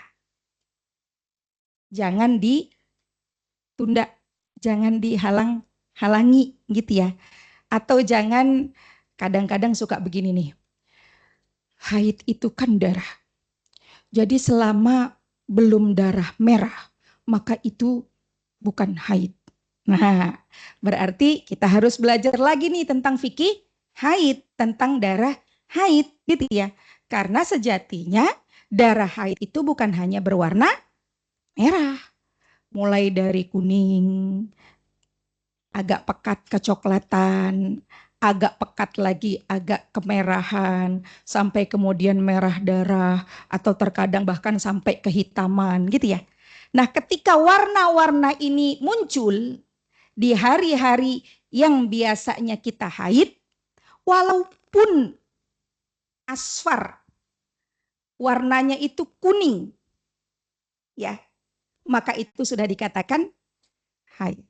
Jangan ditunda, jangan dihalangi gitu ya. Atau jangan, kadang-kadang suka begini nih, haid itu kan darah. Jadi selama belum darah merah, maka itu bukan haid. Nah, berarti kita harus belajar lagi nih tentang fikih haid, tentang darah haid gitu ya. Karena sejatinya darah haid itu bukan hanya berwarna merah. Mulai dari kuning, agak pekat kecoklatan, agak pekat lagi agak kemerahan, sampai kemudian merah darah, atau terkadang bahkan sampai kehitaman gitu ya. Nah, ketika warna-warna ini muncul di hari-hari yang biasanya kita haid, walaupun asfar, warnanya itu kuning, ya, maka itu sudah dikatakan haid.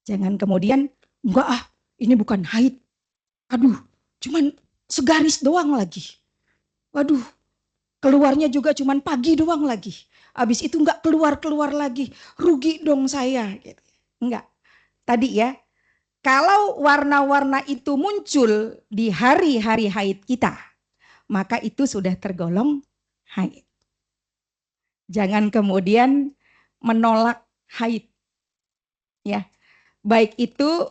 Jangan kemudian, enggak ini bukan haid. Aduh, cuman segaris doang lagi. Waduh, keluarnya juga cuman pagi doang lagi. Habis itu enggak keluar lagi. Rugi dong saya. Gitu. Enggak. Tadi ya, kalau warna-warna itu muncul di hari-hari haid kita, maka itu sudah tergolong haid. Jangan kemudian menolak haid. Ya, baik itu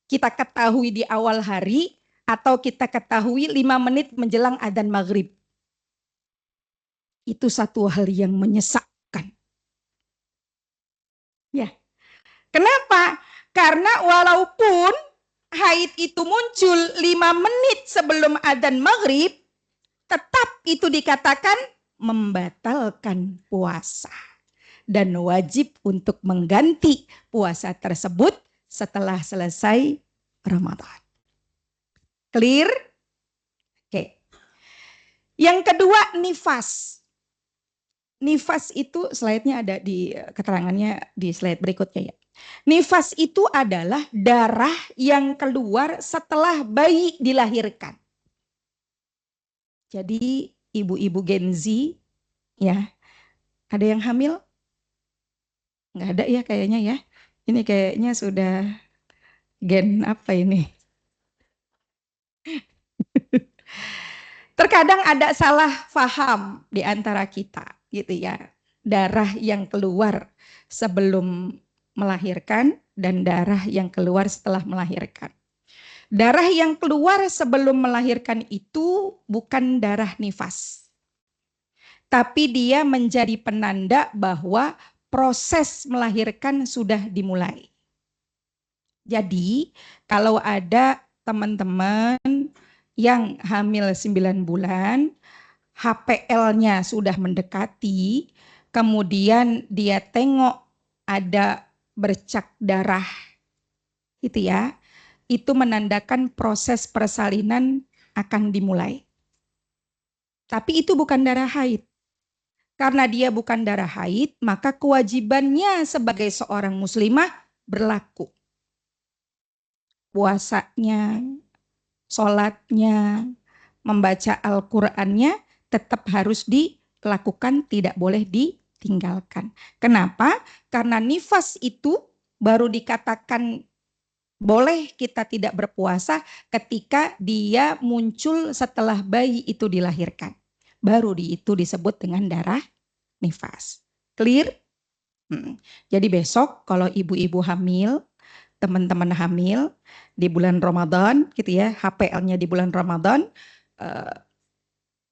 kita ketahui di awal hari atau kita ketahui 5 menit menjelang adzan maghrib. Itu satu hal yang menyesakkan. Ya, kenapa? Karena walaupun haid itu muncul 5 menit sebelum adzan maghrib, tetap itu dikatakan membatalkan puasa dan wajib untuk mengganti puasa tersebut setelah selesai Ramadan. Clear? Oke. Yang kedua, nifas. Nifas itu slide-nya ada di keterangannya di slide berikutnya ya. Nifas itu adalah darah yang keluar setelah bayi dilahirkan. Jadi ibu-ibu Gen Z ya, ada yang hamil? Nggak ada ya kayaknya ya. Ini kayaknya sudah gen apa ini? Terkadang ada salah paham di antara kita gitu ya. Darah yang keluar sebelum melahirkan dan darah yang keluar setelah melahirkan. Darah yang keluar sebelum melahirkan itu bukan darah nifas. Tapi dia menjadi penanda bahwa proses melahirkan sudah dimulai. Jadi kalau ada teman-teman yang hamil 9 bulan, HPL-nya sudah mendekati, kemudian dia tengok ada bercak darah, gitu ya, itu menandakan proses persalinan akan dimulai. Tapi itu bukan darah haid. Karena dia bukan darah haid, maka kewajibannya sebagai seorang muslimah berlaku. Puasanya, sholatnya, membaca Al-Qur'annya tetap harus dilakukan, tidak boleh ditinggalkan. Kenapa? Karena nifas itu baru dikatakan boleh kita tidak berpuasa ketika dia muncul setelah bayi itu dilahirkan. Baru itu disebut dengan darah nifas. Clear? Jadi besok kalau ibu-ibu hamil, teman-teman hamil di bulan Ramadan gitu ya, HPL-nya di bulan Ramadan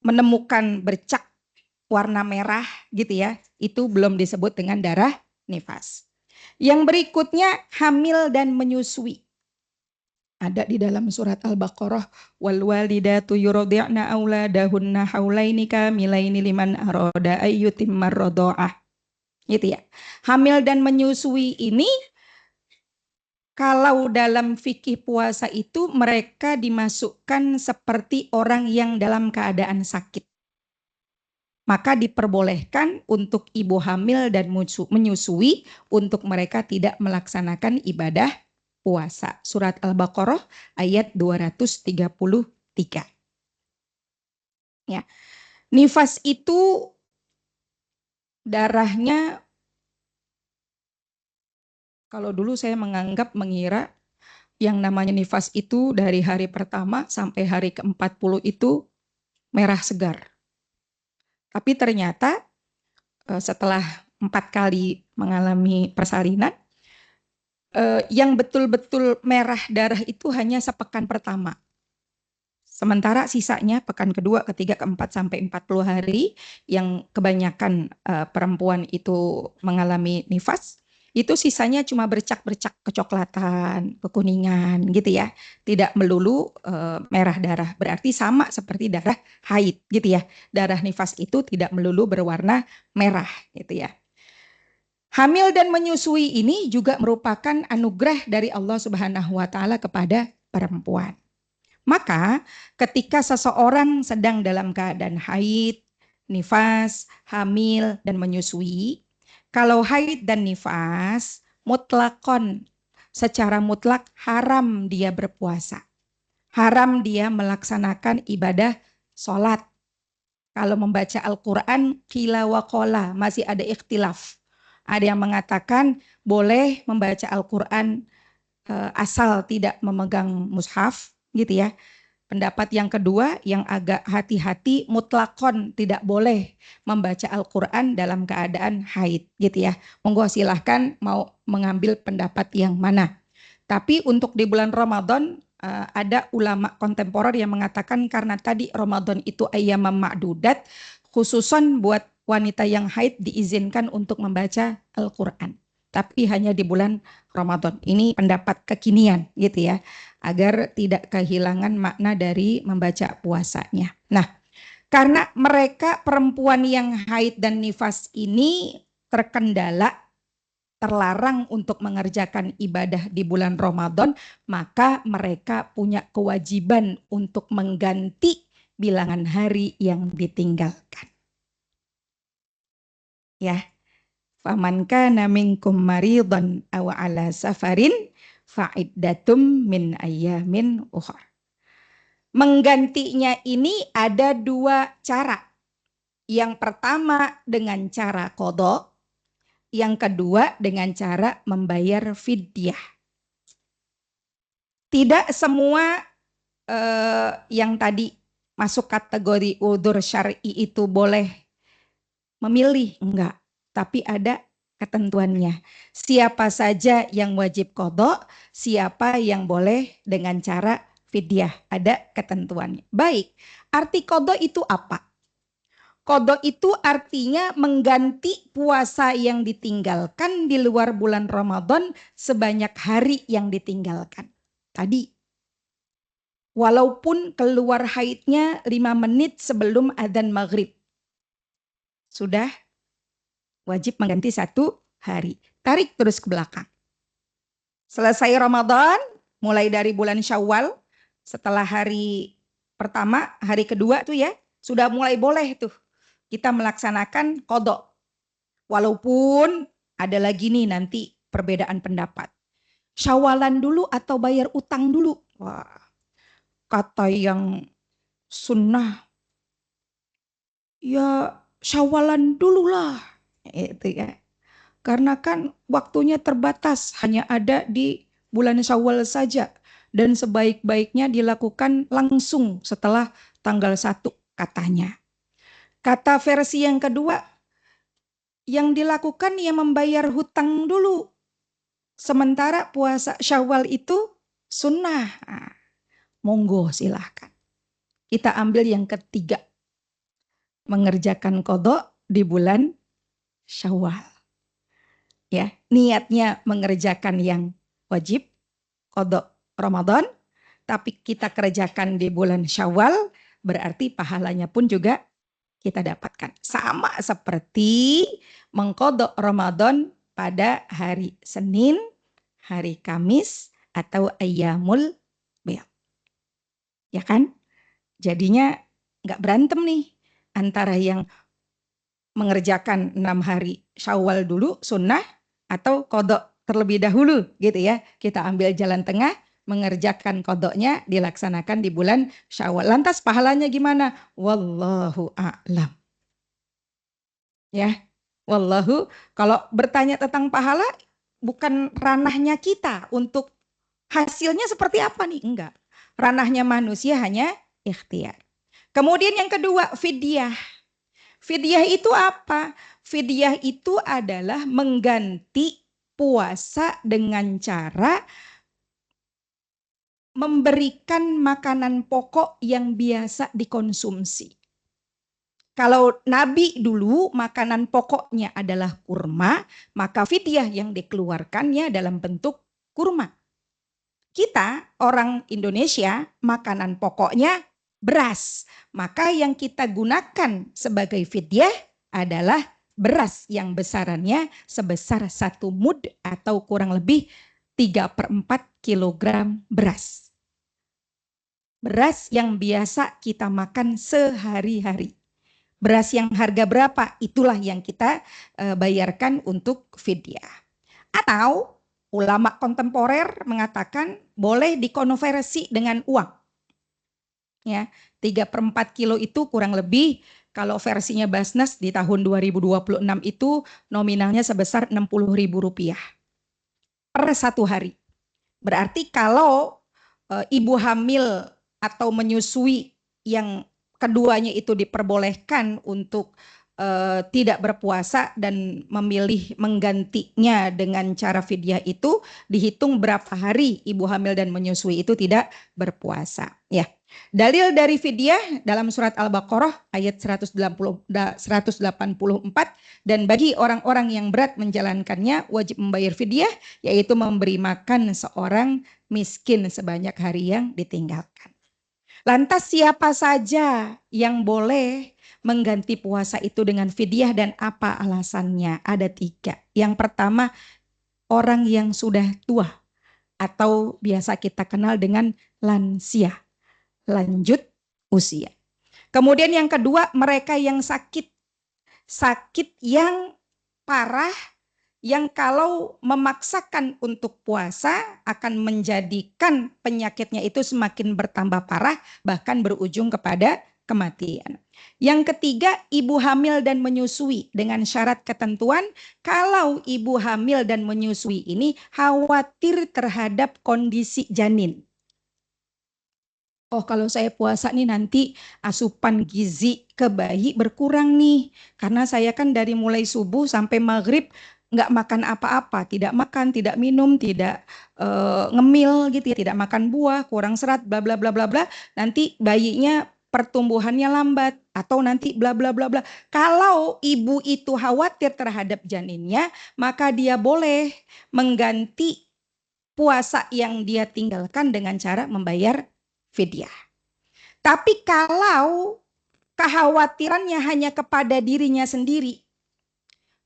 menemukan bercak warna merah gitu ya, itu belum disebut dengan darah nifas. Yang berikutnya hamil dan menyusui. Ada di dalam surat Al-Baqarah, wal walidatu yurdi'na auladahunna haulaini kamilaini liman arada ayyutimmar radha'ah. Gitu ya. Hamil dan menyusui ini kalau dalam fikih puasa itu mereka dimasukkan seperti orang yang dalam keadaan sakit. Maka diperbolehkan untuk ibu hamil dan menyusui untuk mereka tidak melaksanakan ibadah puasa. Surat Al-Baqarah ayat 233. Ya. Nifas itu darahnya, kalau dulu saya mengira yang namanya nifas itu dari hari pertama sampai hari ke-40 itu merah segar. Tapi ternyata setelah 4 kali mengalami persalinan, yang betul-betul merah darah itu hanya sepekan pertama. Sementara sisanya pekan kedua, ketiga, keempat sampai 40 hari yang kebanyakan perempuan itu mengalami nifas, itu sisanya cuma bercak-bercak kecoklatan, kekuningan gitu ya. Tidak melulu merah darah, berarti sama seperti darah haid gitu ya. Darah nifas itu tidak melulu berwarna merah gitu ya. Hamil dan menyusui ini juga merupakan anugerah dari Allah Subhanahu wa taala kepada perempuan. Maka ketika seseorang sedang dalam keadaan haid, nifas, hamil, dan menyusui, kalau haid dan nifas, mutlakon, secara mutlak haram dia berpuasa. Haram dia melaksanakan ibadah sholat. Kalau membaca Al-Quran, qila wa qola, masih ada ikhtilaf. Ada yang mengatakan boleh membaca Al-Quran asal tidak memegang mushaf, gitu ya. Pendapat yang kedua yang agak hati-hati, mutlakon tidak boleh membaca Al-Quran dalam keadaan haid gitu ya. Monggo silahkan mau mengambil pendapat yang mana. Tapi untuk di bulan Ramadan ada ulama kontemporer yang mengatakan karena tadi Ramadan itu ayyamam ma'dudat, khususan buat wanita yang haid diizinkan untuk membaca Al-Quran. Tapi hanya di bulan Ramadan. Ini pendapat kekinian gitu ya. Agar tidak kehilangan makna dari membaca puasanya. Nah, Karena mereka perempuan yang haid dan nifas ini terkendala, terlarang untuk mengerjakan ibadah di bulan Ramadan, maka mereka punya kewajiban untuk mengganti bilangan hari yang ditinggalkan. Ya. Faman kana minkum maridan aw ala safarin fa'iddatum min ayyamin ukhra. Menggantinya ini ada dua cara. Yang pertama dengan cara qadha, yang kedua dengan cara membayar fidyah. Tidak semua yang tadi masuk kategori udzur syar'i itu boleh memilih, enggak. Tapi ada ketentuannya. Siapa saja yang wajib qadha, siapa yang boleh dengan cara fidyah. Ada ketentuannya. Baik, arti qadha itu apa? Qadha itu artinya mengganti puasa yang ditinggalkan di luar bulan Ramadan sebanyak hari yang ditinggalkan. Tadi, walaupun keluar haidnya 5 menit sebelum adzan maghrib. Sudah wajib mengganti 1 hari. Tarik terus ke belakang. Selesai Ramadan, mulai dari bulan Syawal, setelah hari pertama, hari kedua tuh ya, sudah mulai boleh tuh kita melaksanakan qadha. Walaupun ada lagi nih nanti perbedaan pendapat. Syawalan dulu atau bayar utang dulu? Wah, kata yang sunnah, ya syawalan dulu lah. Itu ya. Karena kan waktunya terbatas, hanya ada di bulan Syawal saja. Dan sebaik-baiknya dilakukan langsung setelah tanggal 1 katanya. Kata versi yang kedua, yang dilakukan ya membayar hutang dulu. Sementara puasa Syawal itu sunnah. Nah, monggo silahkan. Kita ambil yang ketiga. Mengerjakan qadha di bulan Syawal. Ya, niatnya mengerjakan yang wajib qadha Ramadan, tapi kita kerjakan di bulan Syawal, berarti pahalanya pun juga kita dapatkan. Sama seperti mengqadha Ramadan pada hari Senin, hari Kamis, atau ayyamul bidh. Ya kan? Jadinya nggak berantem nih antara yang mengerjakan 6 hari Syawal dulu sunnah atau qadha terlebih dahulu gitu ya. Kita ambil jalan tengah, mengerjakan qadhanya dilaksanakan di bulan Syawal. Lantas pahalanya gimana? Wallahu a'lam. Ya. Wallahu, kalau bertanya tentang pahala bukan ranahnya kita untuk hasilnya seperti apa nih? Enggak. Ranahnya manusia hanya ikhtiar. Kemudian yang kedua, fidyah. Fidyah itu apa? Fidyah itu adalah mengganti puasa dengan cara memberikan makanan pokok yang biasa dikonsumsi. Kalau Nabi dulu makanan pokoknya adalah kurma, maka fidyah yang dikeluarkannya dalam bentuk kurma. Kita orang Indonesia makanan pokoknya beras, maka yang kita gunakan sebagai fidyah adalah beras yang besarannya sebesar 1 mud atau kurang lebih 3/4 kilogram beras. Beras yang biasa kita makan sehari-hari. Beras yang harga berapa? Itulah yang kita bayarkan untuk fidyah. Atau ulama kontemporer mengatakan boleh dikonversi dengan uang. Ya, 3/4 kilo itu kurang lebih kalau versinya Basnas di tahun 2026 itu nominalnya sebesar Rp60.000 per 1 hari. Berarti kalau ibu hamil atau menyusui yang keduanya itu diperbolehkan untuk tidak berpuasa dan memilih menggantinya dengan cara fidyah itu, dihitung berapa hari ibu hamil dan menyusui itu tidak berpuasa. Ya, dalil dari fidyah dalam surat Al-Baqarah ayat 184, dan bagi orang-orang yang berat menjalankannya wajib membayar fidyah, yaitu memberi makan seorang miskin sebanyak hari yang ditinggalkan. Lantas siapa saja yang boleh mengganti puasa itu dengan fidyah dan apa alasannya? Ada 3. Yang pertama, orang yang sudah tua atau biasa kita kenal dengan lansia, lanjut usia. Kemudian yang kedua, mereka yang sakit yang parah, yang kalau memaksakan untuk puasa akan menjadikan penyakitnya itu semakin bertambah parah, bahkan berujung kepada kematian. Yang ketiga, ibu hamil dan menyusui dengan syarat ketentuan kalau ibu hamil dan menyusui ini khawatir terhadap kondisi janin. Oh, kalau saya puasa nih nanti asupan gizi ke bayi berkurang nih. Karena saya kan dari mulai subuh sampai maghrib nggak makan apa-apa, tidak makan, tidak minum, tidak ngemil gitu ya, tidak makan buah, kurang serat, bla bla bla bla bla. Nanti bayinya pertumbuhannya lambat atau nanti bla bla bla bla. Kalau ibu itu khawatir terhadap janinnya, maka dia boleh mengganti puasa yang dia tinggalkan dengan cara membayar fidyah. Tapi kalau kekhawatirannya hanya kepada dirinya sendiri,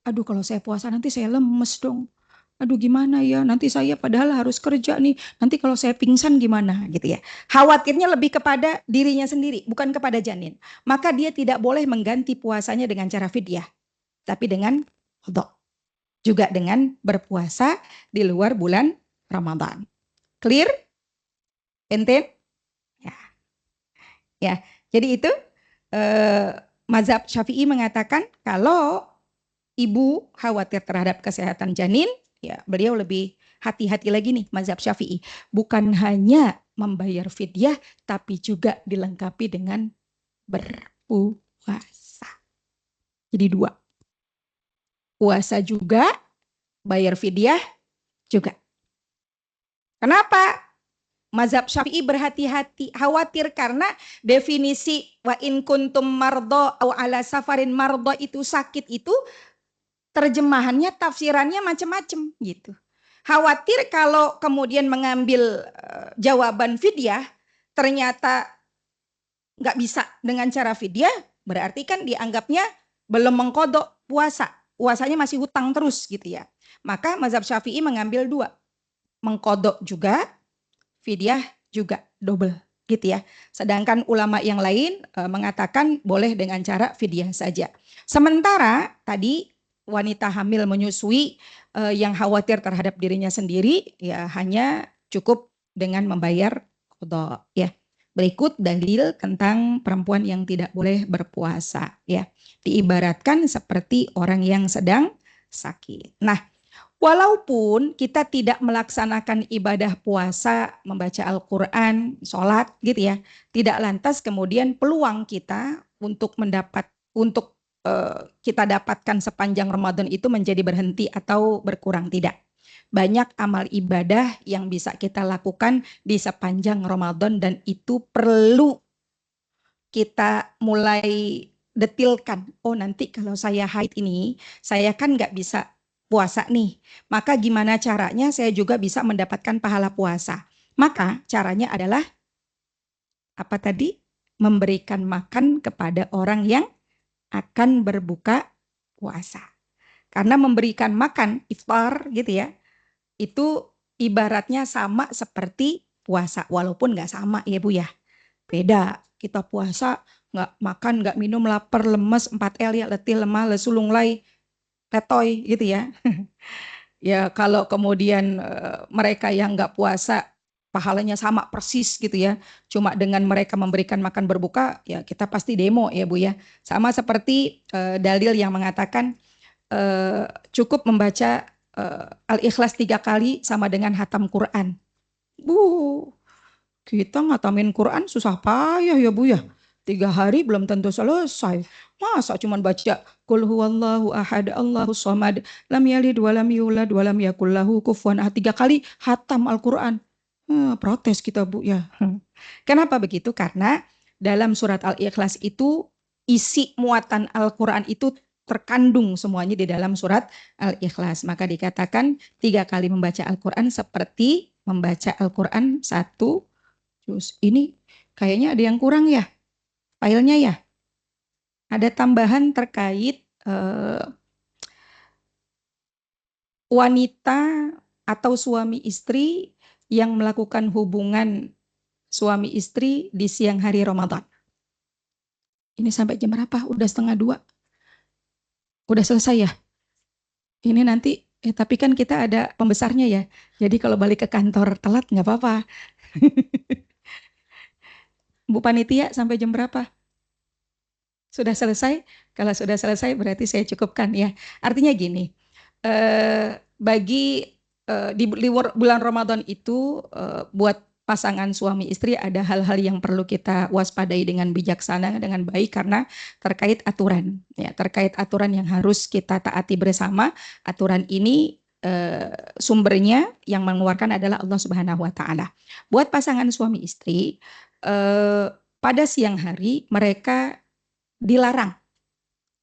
aduh kalau saya puasa nanti saya lemes dong. Aduh gimana ya, nanti saya padahal harus kerja nih, nanti kalau saya pingsan gimana gitu ya. Khawatirnya lebih kepada dirinya sendiri, bukan kepada janin. Maka dia tidak boleh mengganti puasanya dengan cara fidyah, tapi dengan qadha. Juga dengan berpuasa di luar bulan Ramadan. Clear? Enten? Ya, jadi itu mazhab Syafi'i mengatakan kalau ibu khawatir terhadap kesehatan janin, ya beliau lebih hati-hati lagi nih mazhab Syafi'i. Bukan hanya membayar fidyah, tapi juga dilengkapi dengan berpuasa. Jadi 2. Puasa juga, bayar fidyah juga. Kenapa? Mazhab Syafi'i berhati-hati, khawatir karena definisi wa in kuntum mardo au ala safarin mardo itu sakit itu terjemahannya, tafsirannya macam-macam gitu. Khawatir kalau kemudian mengambil jawaban fidyah ternyata nggak bisa dengan cara fidyah, berarti kan dianggapnya belum mengkodok puasa, puasanya masih hutang terus gitu ya. Maka mazhab Syafi'i mengambil 2, mengkodok juga, fidyah juga double gitu ya. Sedangkan ulama yang lain mengatakan boleh dengan cara fidyah saja. Sementara tadi wanita hamil menyusui yang khawatir terhadap dirinya sendiri ya hanya cukup dengan membayar qadha ya. Berikut dalil tentang perempuan yang tidak boleh berpuasa ya. Diibaratkan seperti orang yang sedang sakit. Nah, walaupun kita tidak melaksanakan ibadah puasa, membaca Al-Quran, sholat gitu ya, tidak lantas kemudian peluang kita untuk kita dapatkan sepanjang Ramadan itu menjadi berhenti atau berkurang, tidak. Banyak amal ibadah yang bisa kita lakukan di sepanjang Ramadan dan itu perlu kita mulai detilkan. Oh nanti kalau saya haid ini, saya kan nggak bisa puasa nih. Maka gimana caranya saya juga bisa mendapatkan pahala puasa? Maka caranya adalah apa tadi? Memberikan makan kepada orang yang akan berbuka puasa. Karena memberikan makan, iftar gitu ya, itu ibaratnya sama seperti puasa. Walaupun nggak sama ya Bu ya. Beda, kita puasa nggak makan, nggak minum, lapar, lemes, 4L ya, letih, lemah, lesu, lunglai, letoy gitu ya. Ya kalau kemudian mereka yang nggak puasa pahalanya sama persis gitu ya. Cuma dengan mereka memberikan makan berbuka ya kita pasti demo ya Bu ya. Sama seperti dalil yang mengatakan cukup membaca Al-Ikhlas 3 kali sama dengan hatam Quran. Bu, kita ngatamin Quran susah payah ya Bu ya. 3 hari belum tentu selesai. Masa cuma baca Qul huwallahu ahad Allahus samad lam yalid wa lam yulad wa lam yakul lahu kufuwan ahad. 3 kali hatam Al-Quran. Protes kita Bu ya. Kenapa begitu? Karena dalam surat Al-Ikhlas itu isi muatan Al-Quran itu terkandung semuanya di dalam surat Al-Ikhlas. Maka dikatakan 3 kali membaca Al-Quran seperti membaca Al-Quran 1 juz. Ini Kayaknya ada yang kurang ya, filenya ya. Ada tambahan terkait wanita atau suami istri yang melakukan hubungan suami istri di siang hari Ramadan. Ini sampai jam berapa? Udah 1:30. Udah selesai ya? Ini nanti, tapi kan kita ada pembesarnya ya. Jadi kalau balik ke kantor telat nggak apa-apa. Bu Panitia sampai jam berapa? Sudah selesai? Kalau sudah selesai berarti saya cukupkan ya. Artinya gini, bagi di bulan Ramadan itu buat pasangan suami istri ada hal-hal yang perlu kita waspadai dengan bijaksana, dengan baik karena terkait aturan. Ya, terkait aturan yang harus kita taati bersama. Aturan ini sumbernya yang mengeluarkan adalah Allah Subhanahu wa Ta'ala. Buat pasangan suami istri, pada siang hari mereka dilarang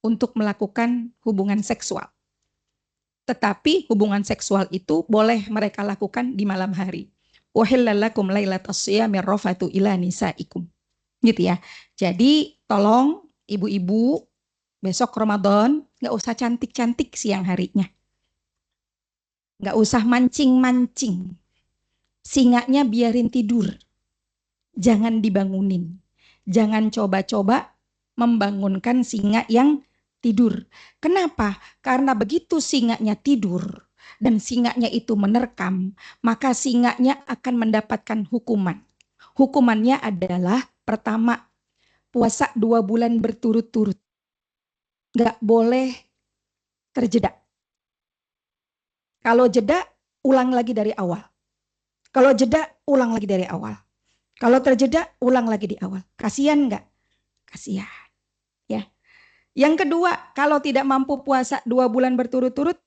untuk melakukan hubungan seksual. Tetapi hubungan seksual itu boleh mereka lakukan di malam hari. Uhillalakum lailatas siyamir rafatu ila nisaikum. Gitu ya. Jadi tolong ibu-ibu besok Ramadan nggak usah cantik-cantik siang harinya. Nggak usah mancing-mancing. Singanya biarin tidur. Jangan dibangunin. Jangan coba-coba membangunkan singa yang tidur. Kenapa? Karena begitu singanya tidur dan singanya itu menerkam, maka singanya akan mendapatkan hukuman. Hukumannya adalah pertama, puasa 2 bulan berturut-turut. Nggak boleh terjeda. Kalau jeda, ulang lagi dari awal. Kalau jeda, ulang lagi dari awal. Kalau terjeda, ulang lagi di awal. Kasihan nggak? Kasihan. Ya. Yang kedua, kalau tidak mampu puasa 2 bulan berturut-turut,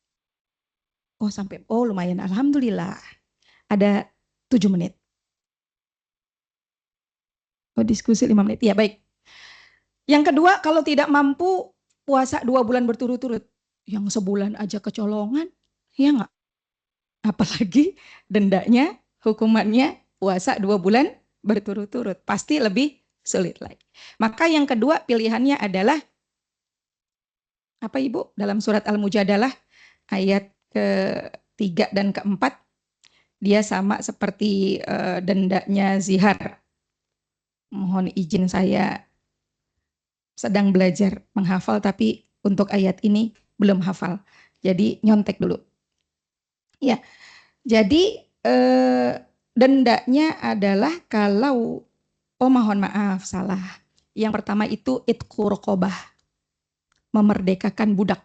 lumayan, alhamdulillah. Ada 7 menit. Diskusi 5 menit. Ya, baik. Yang kedua, kalau tidak mampu puasa 2 bulan berturut-turut, yang sebulan aja kecolongan, ya enggak? Apalagi dendanya, hukumannya puasa 2 bulan berturut-turut. Pasti lebih sulit lagi. Maka yang kedua pilihannya adalah apa Ibu? Dalam surat Al-Mujadalah ayat ke-3 dan ke-4 dia sama seperti dendanya zihar. Mohon izin saya sedang belajar menghafal tapi untuk ayat ini belum hafal. Jadi nyontek dulu. Ya. Jadi dendanya adalah kalau mohon maaf salah. Yang pertama itu itqu raqabah. Memerdekakan budak.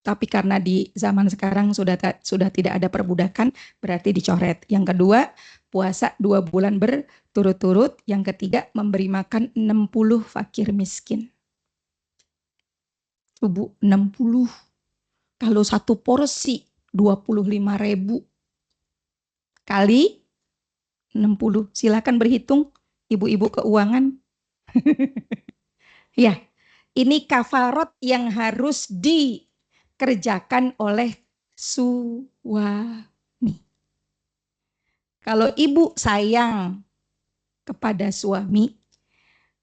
Tapi karena di zaman sekarang sudah tidak ada perbudakan, berarti dicoret. Yang kedua, puasa 2 bulan berturut-turut. Yang ketiga, memberi makan 60 fakir miskin. Bu, 60. Kalau satu porsi 25.000 kali 60. Silakan berhitung, ibu-ibu keuangan. Ya. Ini kafarat yang harus dikerjakan oleh suami. Kalau ibu sayang kepada suami,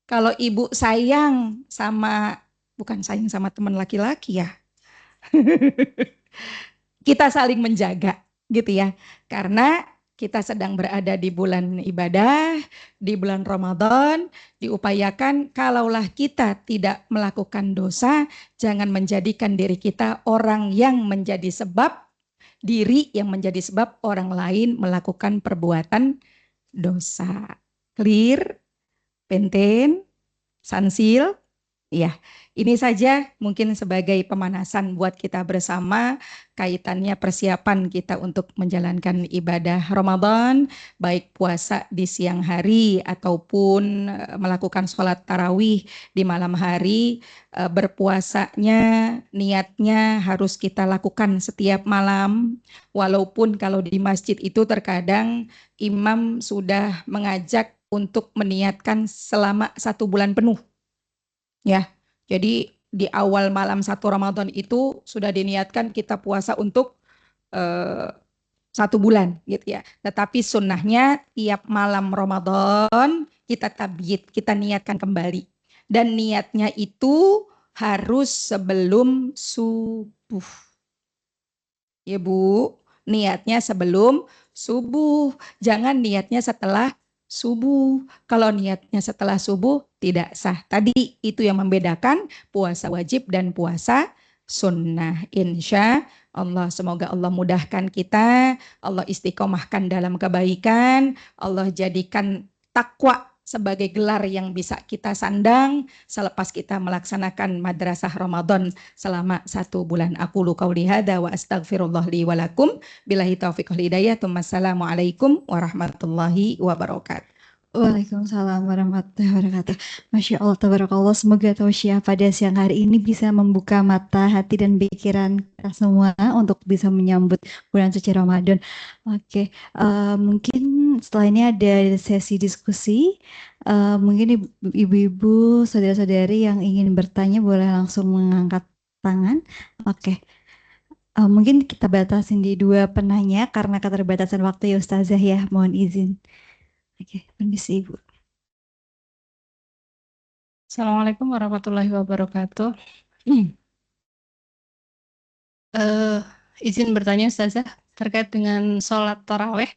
kalau ibu sayang sama, bukan sayang sama teman laki-laki ya, kita saling menjaga gitu ya. Karena kita sedang berada di bulan ibadah, di bulan Ramadan, diupayakan kalaulah kita tidak melakukan dosa, jangan menjadikan diri kita orang yang menjadi sebab, diri yang menjadi sebab orang lain melakukan perbuatan dosa. Clear? Penten? Sansil? Ya, ini saja mungkin sebagai pemanasan buat kita bersama kaitannya persiapan kita untuk menjalankan ibadah Ramadan, baik puasa di siang hari ataupun melakukan sholat tarawih di malam hari. Berpuasanya, niatnya harus kita lakukan setiap malam, walaupun kalau di masjid itu terkadang imam sudah mengajak untuk meniatkan selama 1 bulan penuh. Ya, jadi di awal malam 1 Ramadan itu sudah diniatkan kita puasa untuk 1 bulan gitu ya. Tetapi sunnahnya tiap malam Ramadan kita tabyid, kita niatkan kembali. Dan niatnya itu harus sebelum subuh. Ya Bu, niatnya sebelum subuh. Jangan niatnya setelah subuh. Kalau niatnya setelah subuh tidak sah. Tadi itu yang membedakan puasa wajib dan puasa sunnah. Insya Allah, semoga Allah mudahkan kita, Allah istiqomahkan dalam kebaikan, Allah jadikan takwa sebagai gelar yang bisa kita sandang selepas kita melaksanakan madrasah Ramadan selama 1 bulan. Aku lu qauli hada wa astaghfirullah li wa lakum billahi taufiq wal hidayah. Wassalamualaikum warahmatullahi wabarakatuh. Waalaikumsalam warahmatullahi wabarakatuh. Masya Allah, tabarakallah. Semoga tausiah pada siang hari ini bisa membuka mata, hati, dan pikiran kita semua untuk bisa menyambut bulan suci Ramadan. Oke, mungkin setelah ini ada sesi diskusi. Mungkin ibu-ibu, saudara-saudari yang ingin bertanya boleh langsung mengangkat tangan. Oke. Mungkin kita batasin di 2 penanya karena keterbatasan waktu ya Ustazah ya, mohon izin. Oke, permisi Ibu. Assalamualaikum warahmatullahi wabarakatuh. Izin bertanya Ustazah terkait dengan sholat taraweh.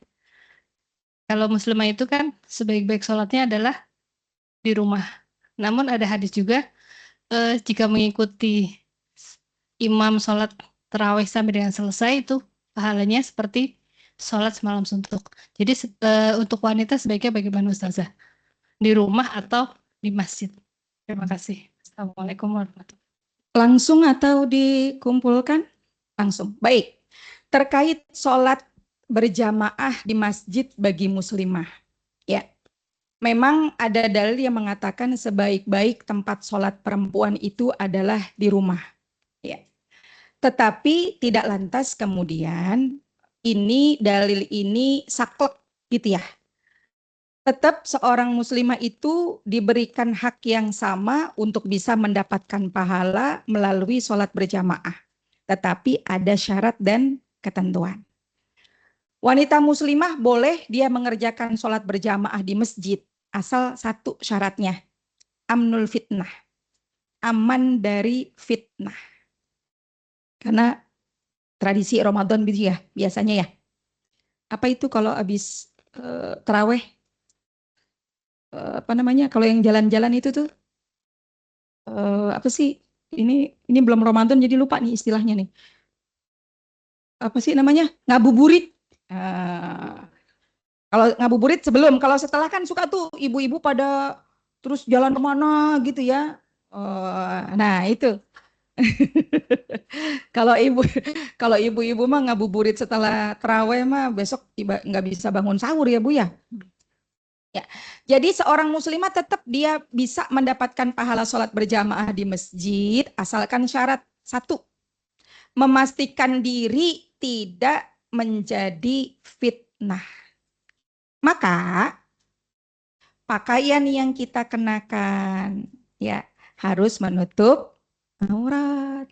Kalau muslimah itu kan sebaik-baik sholatnya adalah di rumah. Namun ada hadis juga jika mengikuti imam sholat taraweh sampai dengan selesai itu pahalanya seperti sholat semalam suntuk. Jadi untuk wanita sebaiknya bagaimana Ustazah? Di rumah atau di masjid? Terima kasih. Assalamualaikum warahmatullahi wabarakatuh. Langsung atau dikumpulkan? Langsung. Baik. Terkait sholat berjamaah di masjid bagi muslimah. Ya. Memang ada dalil yang mengatakan sebaik-baik tempat sholat perempuan itu adalah di rumah. Ya. Tetapi tidak lantas kemudian dalil ini saklek gitu ya. Tetap seorang muslimah itu diberikan hak yang sama untuk bisa mendapatkan pahala melalui sholat berjamaah. Tetapi ada syarat dan ketentuan. Wanita muslimah boleh dia mengerjakan sholat berjamaah di masjid. Asal satu syaratnya. Amnul fitnah. Aman dari fitnah. Karena tradisi Ramadan gitu ya, biasanya ya. Apa itu kalau habis taraweh? Kalau yang jalan-jalan itu tuh apa sih? Ini belum Ramadan jadi lupa nih istilahnya nih. Apa sih namanya? Ngabuburit. Kalau ngabuburit sebelum, kalau setelah kan suka tuh ibu-ibu pada terus jalan kemana gitu ya. Nah itu. Kalau ibu-ibu mah ngabuburit setelah taraweh mah besok nggak bisa bangun sahur ya Bu ya. Ya, jadi seorang muslimah tetap dia bisa mendapatkan pahala sholat berjamaah di masjid asalkan syarat satu, memastikan diri tidak menjadi fitnah. Maka pakaian yang kita kenakan ya harus menutup aurat.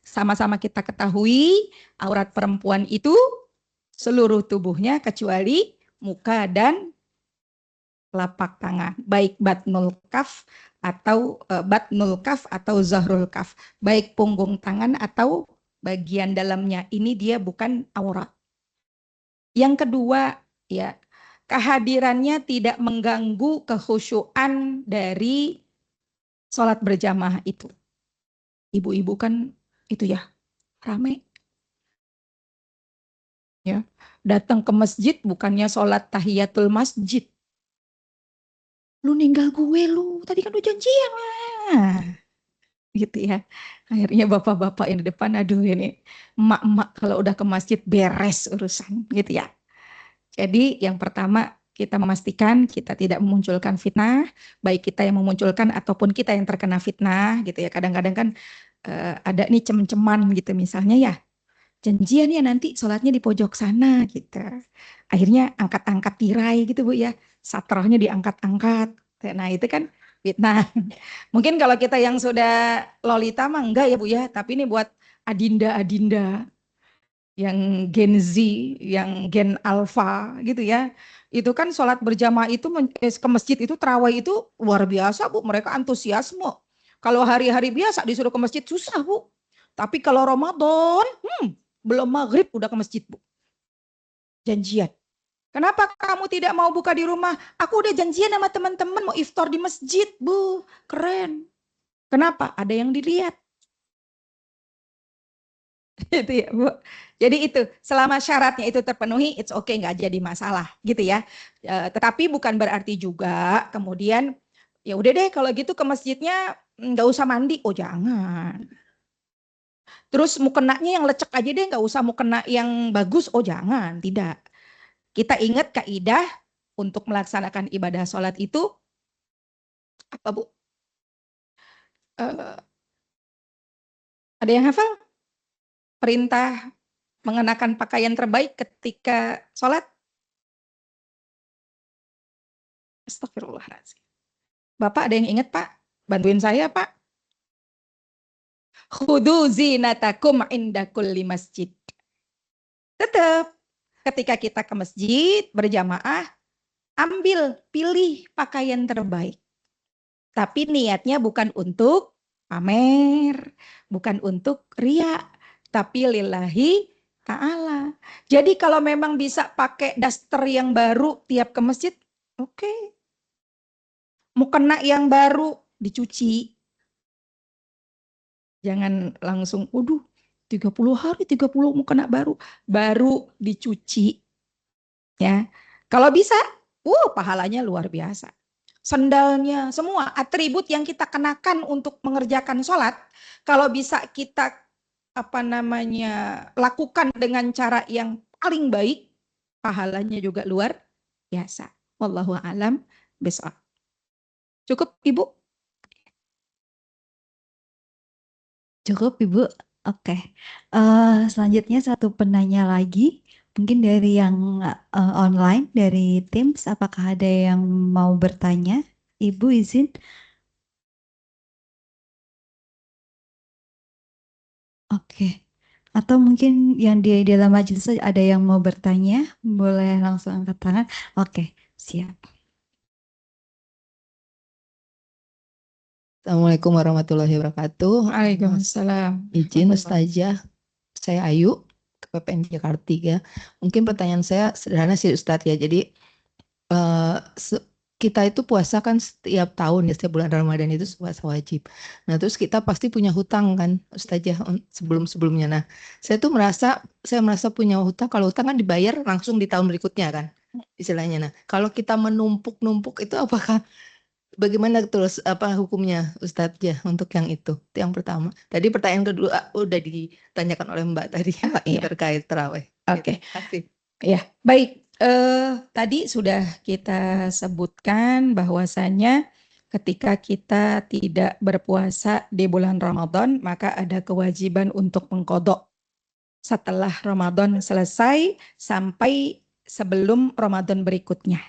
Sama-sama kita ketahui aurat perempuan itu seluruh tubuhnya kecuali muka dan telapak tangan, baik batnul kaf atau zahrul kaf, baik punggung tangan atau bagian dalamnya. Ini dia bukan aurat. Yang kedua, ya, kehadirannya tidak mengganggu kekhusyuan dari sholat berjamaah itu. Ibu-ibu kan itu ya rame. Ya, datang ke masjid bukannya sholat tahiyatul masjid. Lu ninggal gue lu, tadi kan udah janjian lah. Gitu ya. Akhirnya bapak-bapak yang di depan, aduh ini emak-emak kalau udah ke masjid beres urusan gitu ya. Jadi yang pertama kita memastikan kita tidak memunculkan fitnah, baik kita yang memunculkan ataupun kita yang terkena fitnah gitu ya. Kadang-kadang kan ada nih cem-ceman gitu misalnya ya. Janjian ya nanti sholatnya di pojok sana gitu. Akhirnya angkat-angkat tirai gitu Bu ya. Satrohnya diangkat-angkat. Nah itu kan fitnah. Mungkin kalau kita yang sudah lolita mah enggak ya Bu ya. Tapi ini buat adinda-adinda. yang Gen Z, yang Gen Alpha gitu ya. Itu kan sholat berjamaah itu ke masjid itu tarawih itu luar biasa Bu, mereka antusiasme. Kalau hari-hari biasa disuruh ke masjid susah Bu. Tapi kalau Ramadan, belum maghrib udah ke masjid Bu. Janjian. Kenapa kamu tidak mau buka di rumah? Aku udah janjian sama teman-teman mau iftar di masjid Bu. Keren. Kenapa? Ada yang dilihat. Itu ya Bu. Jadi itu selama syaratnya itu terpenuhi, it's okay, nggak jadi masalah gitu ya. Tetapi bukan berarti juga kemudian ya udah deh kalau gitu ke masjidnya nggak usah mandi. Oh jangan. Terus mukenanya yang lecek aja deh, nggak usah mukena yang bagus. Oh jangan, tidak. Kita ingat kaidah untuk melaksanakan ibadah sholat itu apa Bu? Ada yang hafal? Perintah mengenakan pakaian terbaik ketika sholat? Astagfirullahaladzim. Bapak ada yang ingat Pak? Bantuin saya Pak. Khudu zinatakum inda kulli masjid. Tetap ketika kita ke masjid berjamaah, pilih pakaian terbaik. Tapi niatnya bukan untuk pamer, bukan untuk ria, tapi lillahi ta'ala. Jadi kalau memang bisa pakai daster yang baru tiap ke masjid, oke. Mukena yang baru dicuci. Jangan langsung, waduh 30 hari 30 mukena baru dicuci. Ya. Kalau bisa, pahalanya luar biasa. Sendalnya, semua atribut yang kita kenakan untuk mengerjakan sholat, kalau bisa kita lakukan dengan cara yang paling baik, pahalanya juga luar biasa. Wallahu a'lam bishawab. Cukup Ibu? Cukup Ibu? Oke. Selanjutnya satu penanya lagi. Mungkin dari yang online, dari Teams, apakah ada yang mau bertanya? Ibu izin? Oke. Atau mungkin yang di dalam majelis ada yang mau bertanya, boleh langsung angkat tangan. Oke, siap. Assalamualaikum warahmatullahi wabarakatuh. Waalaikumsalam. Izin Ustazah, saya Ayu, KPPN Jakarta 3. Mungkin pertanyaan saya sederhana sih Ustadz ya. Jadi kita itu puasa kan setiap tahun ya, setiap bulan Ramadan itu puasa wajib. Nah terus kita pasti punya hutang kan Ustazah sebelum-sebelumnya. Nah saya merasa punya hutang, kalau hutang kan dibayar langsung di tahun berikutnya kan istilahnya. Nah kalau kita menumpuk-numpuk itu apakah bagaimana terus hukumnya Ustadz ya untuk yang itu? Itu yang pertama. Tadi pertanyaan kedua udah ditanyakan oleh Mbak tadi terkait tarawih. Oke. Ya, baik. Tadi sudah kita sebutkan bahwasanya ketika kita tidak berpuasa di bulan Ramadan, maka ada kewajiban untuk mengqadha setelah Ramadan selesai sampai sebelum Ramadan berikutnya.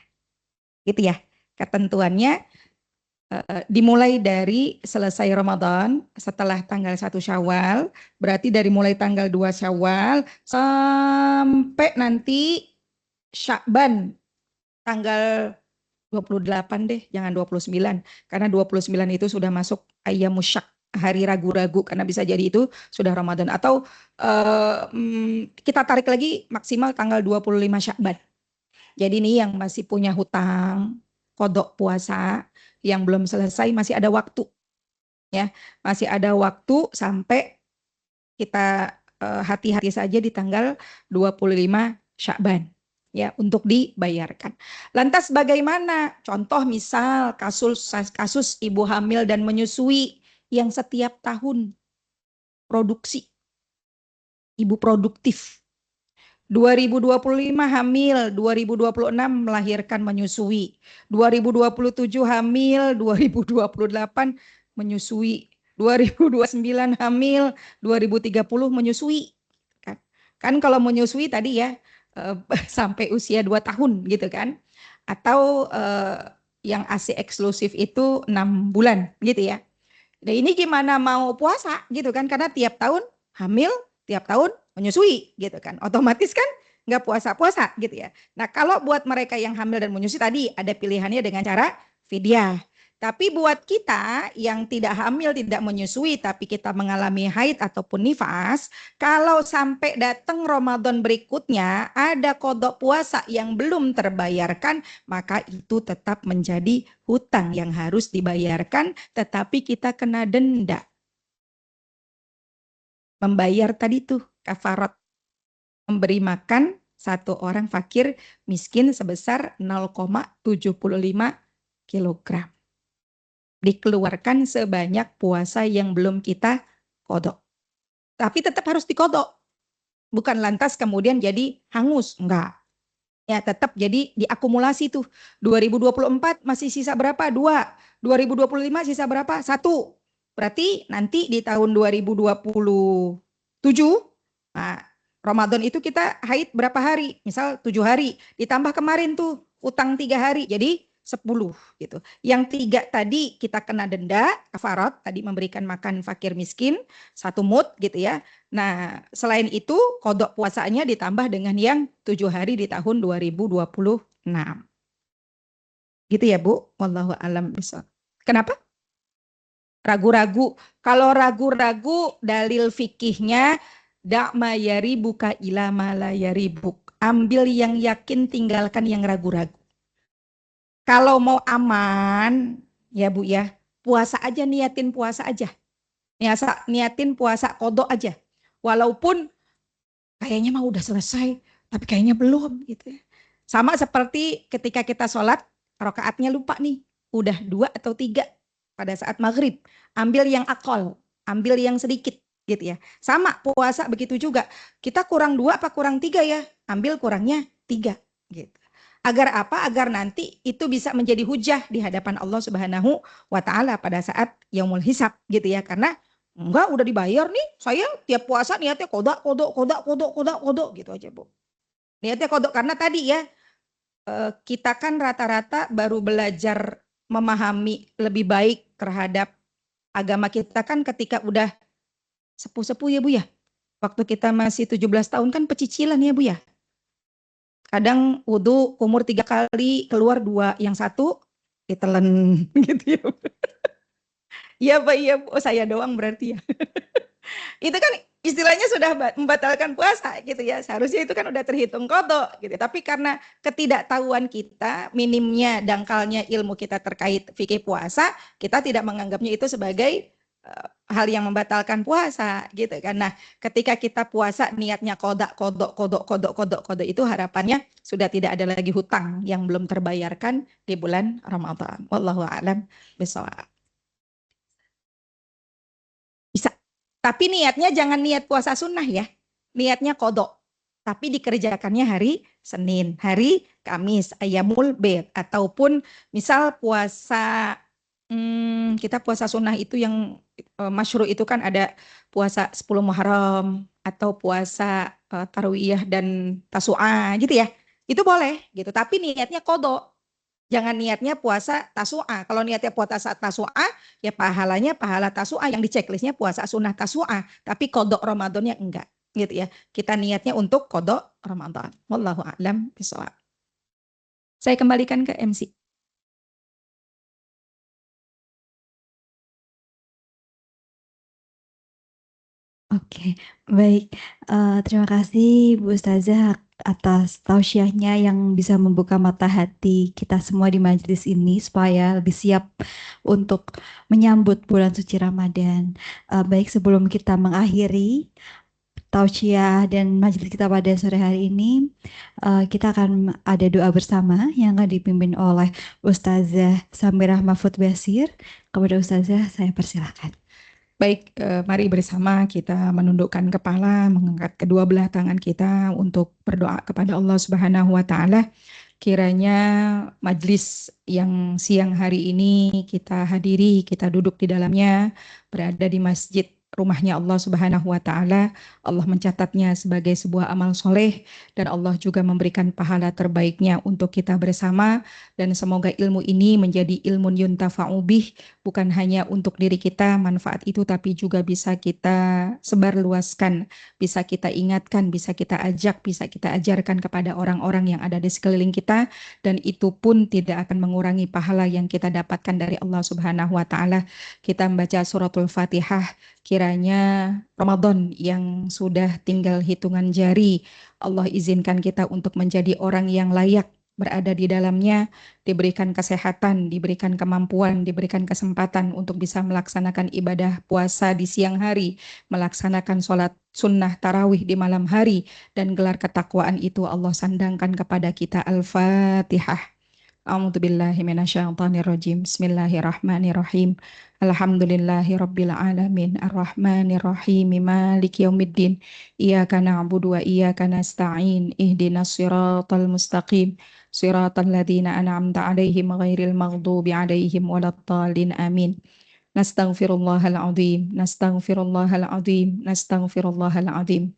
Gitu ya. Ketentuannya dimulai dari selesai Ramadan setelah tanggal 1 Syawal, berarti dari mulai tanggal 2 Syawal sampai nanti Sya'ban tanggal 28 deh, jangan 29, karena 29 itu sudah masuk ayyamus syak, hari ragu-ragu, karena bisa jadi itu sudah Ramadan. Atau kita tarik lagi maksimal tanggal 25 Sya'ban. Jadi ini yang masih punya hutang qadha puasa yang belum selesai, masih ada waktu ya, masih ada waktu sampai kita hati-hati saja di tanggal 25 Sya'ban ya untuk dibayarkan. Lantas bagaimana? Contoh misal kasus ibu hamil dan menyusui yang setiap tahun produksi, ibu produktif. 2025 hamil, 2026 melahirkan menyusui, 2027 hamil, 2028 menyusui, 2029 hamil, 2030 menyusui. Kan kalau menyusui tadi ya sampai usia 2 tahun gitu kan. Atau yang ASI eksklusif itu 6 bulan gitu ya. Nah ini gimana mau puasa gitu kan, karena tiap tahun hamil, tiap tahun menyusui gitu kan. Otomatis kan nggak puasa-puasa gitu ya. Nah kalau buat mereka yang hamil dan menyusui tadi ada pilihannya dengan cara fidyah. Tapi buat kita yang tidak hamil, tidak menyusui, tapi kita mengalami haid ataupun nifas, kalau sampai datang Ramadan berikutnya ada kodok puasa yang belum terbayarkan, maka itu tetap menjadi hutang yang harus dibayarkan, tetapi kita kena denda. Membayar tadi tuh kafarat, memberi makan satu orang fakir miskin sebesar 0,75 kilogram. Dikeluarkan sebanyak puasa yang belum kita kodok. Tapi tetap harus dikodok. Bukan lantas kemudian jadi hangus. Enggak. Ya tetap jadi diakumulasi tuh. 2024 masih sisa berapa? 2. 2025 sisa berapa? 1. Berarti nanti di tahun 2027, nah, Ramadan itu kita haid berapa hari? Misal 7 hari. Ditambah kemarin tuh utang 3 hari. Jadi 10 gitu. Yang 3 tadi kita kena denda, kafarat, tadi memberikan makan fakir miskin, 1 mud gitu ya. Nah, selain itu kodok puasanya ditambah dengan yang 7 hari di tahun 2026. Gitu ya Bu, wallahu alam bishawab. Kenapa? Ragu-ragu. Kalau ragu-ragu dalil fikihnya da'ma yaribuka ila ma la yaribuk. Ambil yang yakin, tinggalkan yang ragu-ragu. Kalau mau aman, ya Bu ya, puasa aja, niatin puasa aja. Niatin puasa kodok aja. Walaupun kayaknya mah udah selesai, tapi kayaknya belum gitu ya. Sama seperti ketika kita sholat, rakaatnya lupa nih, udah 2 atau 3 pada saat maghrib. Ambil yang akol, ambil yang sedikit gitu ya. Sama puasa begitu juga. Kita kurang 2 apa kurang 3 ya, ambil kurangnya 3 gitu. Agar apa? Agar nanti itu bisa menjadi hujah di hadapan Allah Subhanahu wa Ta'ala pada saat yaumul hisab gitu ya. Karena enggak, udah dibayar nih, saya tiap puasa niatnya kodok gitu aja Bu. Niatnya kodok karena tadi ya kita kan rata-rata baru belajar memahami lebih baik terhadap agama kita kan ketika udah sepuh-sepuh ya Bu ya. Waktu kita masih 17 tahun kan pecicilan ya Bu ya. Kadang wudhu umur 3 kali keluar 2, yang 1 ditelen gitu ya. Iya Pak, iya Bu, oh, saya doang berarti ya. Itu kan istilahnya sudah membatalkan puasa gitu ya. Seharusnya itu kan udah terhitung kodok gitu. Tapi karena ketidaktahuan kita, minimnya dangkalnya ilmu kita terkait fikih puasa, kita tidak menganggapnya itu sebagai hal yang membatalkan puasa gitu kan. Nah, ketika kita puasa niatnya kodok itu harapannya sudah tidak ada lagi hutang yang belum terbayarkan di bulan Ramadan. Wallahu a'lam bishawab. Bisa. Tapi niatnya jangan niat puasa sunnah ya. Niatnya kodok. Tapi dikerjakannya hari Senin, hari Kamis, Ayyamul Bid. Ataupun misal puasa, kita puasa sunnah itu yang masyru itu kan ada puasa 10 Muharram. Atau puasa Tarwiyah dan Tasu'a gitu ya. Itu boleh gitu. Tapi niatnya kodok. Jangan niatnya puasa tasu'a. Kalau niatnya puasa tasu'a, ya pahalanya pahala tasu'a yang di checklistnya puasa sunnah tasu'a. Tapi kodok Ramadannya enggak, gitu ya. Kita niatnya untuk kodok Ramadan. Wallahu a'lam bishawab. Saya kembalikan ke MC. Oke, baik. Terima kasih Bu Ustazah atas tausiahnya yang bisa membuka mata hati kita semua di majelis ini supaya lebih siap untuk menyambut bulan suci Ramadan. Baik, sebelum kita mengakhiri tausiah dan majelis kita pada sore hari ini, kita akan ada doa bersama yang akan dipimpin oleh Ustazah Samirah Mahfud Basir. Kepada Ustazah, saya persilakan. Baik, mari bersama kita menundukkan kepala, mengangkat kedua belah tangan kita untuk berdoa kepada Allah Subhanahu wa Ta'ala. Kiranya majlis yang siang hari ini kita hadiri, kita duduk di dalamnya, berada di Masjid rumahnya Allah Subhanahu wa Ta'ala. Allah mencatatnya sebagai sebuah amal soleh, dan Allah juga memberikan pahala terbaiknya untuk kita bersama. Dan semoga ilmu ini menjadi ilmun yuntafa'u bih, bukan hanya untuk diri kita manfaat itu, tapi juga bisa kita sebarluaskan, bisa kita ingatkan, bisa kita ajak, bisa kita ajarkan kepada orang-orang yang ada di sekeliling kita, dan itu pun tidak akan mengurangi pahala yang kita dapatkan dari Allah Subhanahu wa Ta'ala. Kita membaca suratul Fatihah, kiranya Ramadan yang sudah tinggal hitungan jari, Allah izinkan kita untuk menjadi orang yang layak berada di dalamnya, diberikan kesehatan, diberikan kemampuan, diberikan kesempatan untuk bisa melaksanakan ibadah puasa di siang hari, melaksanakan sholat sunnah tarawih di malam hari, dan gelar ketakwaan itu Allah sandangkan kepada kita. Al-Fatihah. A'udzubillahi minasyaitonirrajim. Bismillahirrahmanirrahim. Alhamdulillahi rabbil alamin. Arrahmanirrahim. Maliki yaumiddin. Iyyaka na'budu wa iyyaka nasta'in. Ihdinas siratal mustaqim. Siratal ladzina an'amta 'alaihim ghairil maghdubi 'alaihim waladdallin. Amin. Nastaghfirullahal azim. Nastaghfirullahal azim. Nastaghfirullahal azim.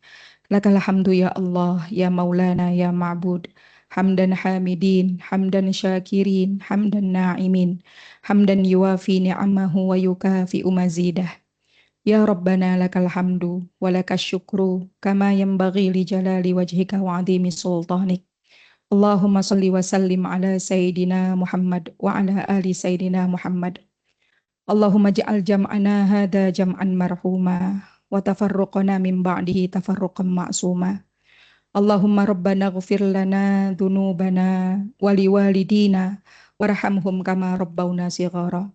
Lakal hamdu ya Allah, ya Maulana, ya Ma'bud. Hamdan hamidin, hamdan syakirin, hamdan na'imin, hamdan yuwafi ni'amahu wa yukafi'u mazidah. Ya Rabbana lakal hamdu, wa lakas syukru, kama yanbaghi li jalali wajhika wa adhimi sultanik. Allahumma salli wa sallim ala Sayyidina Muhammad wa ala ali Sayyidina Muhammad. Allahumma ja'al jam'ana hadha jam'an marhuma, wa tafarruqana min ba'dihi tafarruqan ma'suma. Allahumma rabbana ghfir lana dhunubana wali walidina warhamhum kama rabbawna shighara.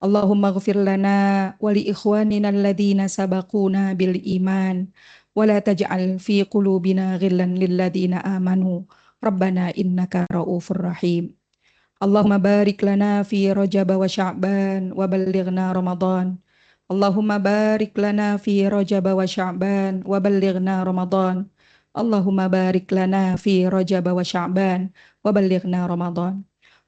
Allahumma ghfir lana wali ikhwanina alladhina sabaquna bil iman wa la taj'al fi qulubina ghillan lil ladzina amanu rabbana innaka raufur rahim. Allahumma barik lana fi Rajab wa Sya'ban wa ballighna Ramadan. Allahumma barik lana fi Rajab wa Sya'ban wa ballighna Ramadan. Allahumma barik lana fi Rajab wa Sya'ban wa ballighna Ramadan.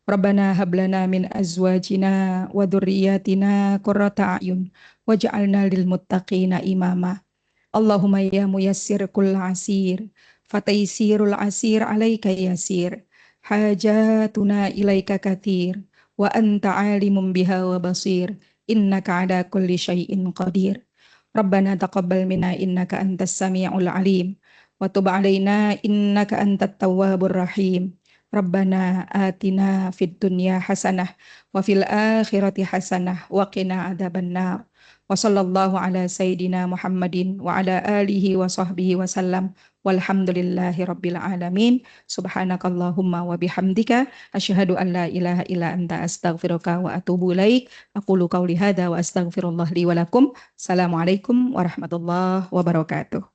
Rabbana hab lana min azwajina wa dhurriyyatina qurrata a'yun waj'alna lil muttaqina imama. Allahumma ya muyassir kull asir fataysirul asir alayka yasir. Hajatuna ilaika kathir wa anta alimun biha wa basir. Innaka ala kulli syai'in qadir. Rabbana taqabbal minna innaka antas sami'ul alim. Wa tub alaina innaka antat tawwabur rahim. Rabbana atina fid dunya hasanah wa fil akhirati hasanah wa qina adzabannar. Wa sallallahu ala sayyidina Muhammadin wa ala alihi wa sahbihi wa sallam. Walhamdulillahi rabbil alamin. Subhanakallahumma wa bihamdika asyhadu an la ilaha illa anta astaghfiruka wa atubu ilaik. Aqulu qauli hadza wa astaghfirullah li wa lakum. Assalamualaikum warahmatullahi wabarakatuh.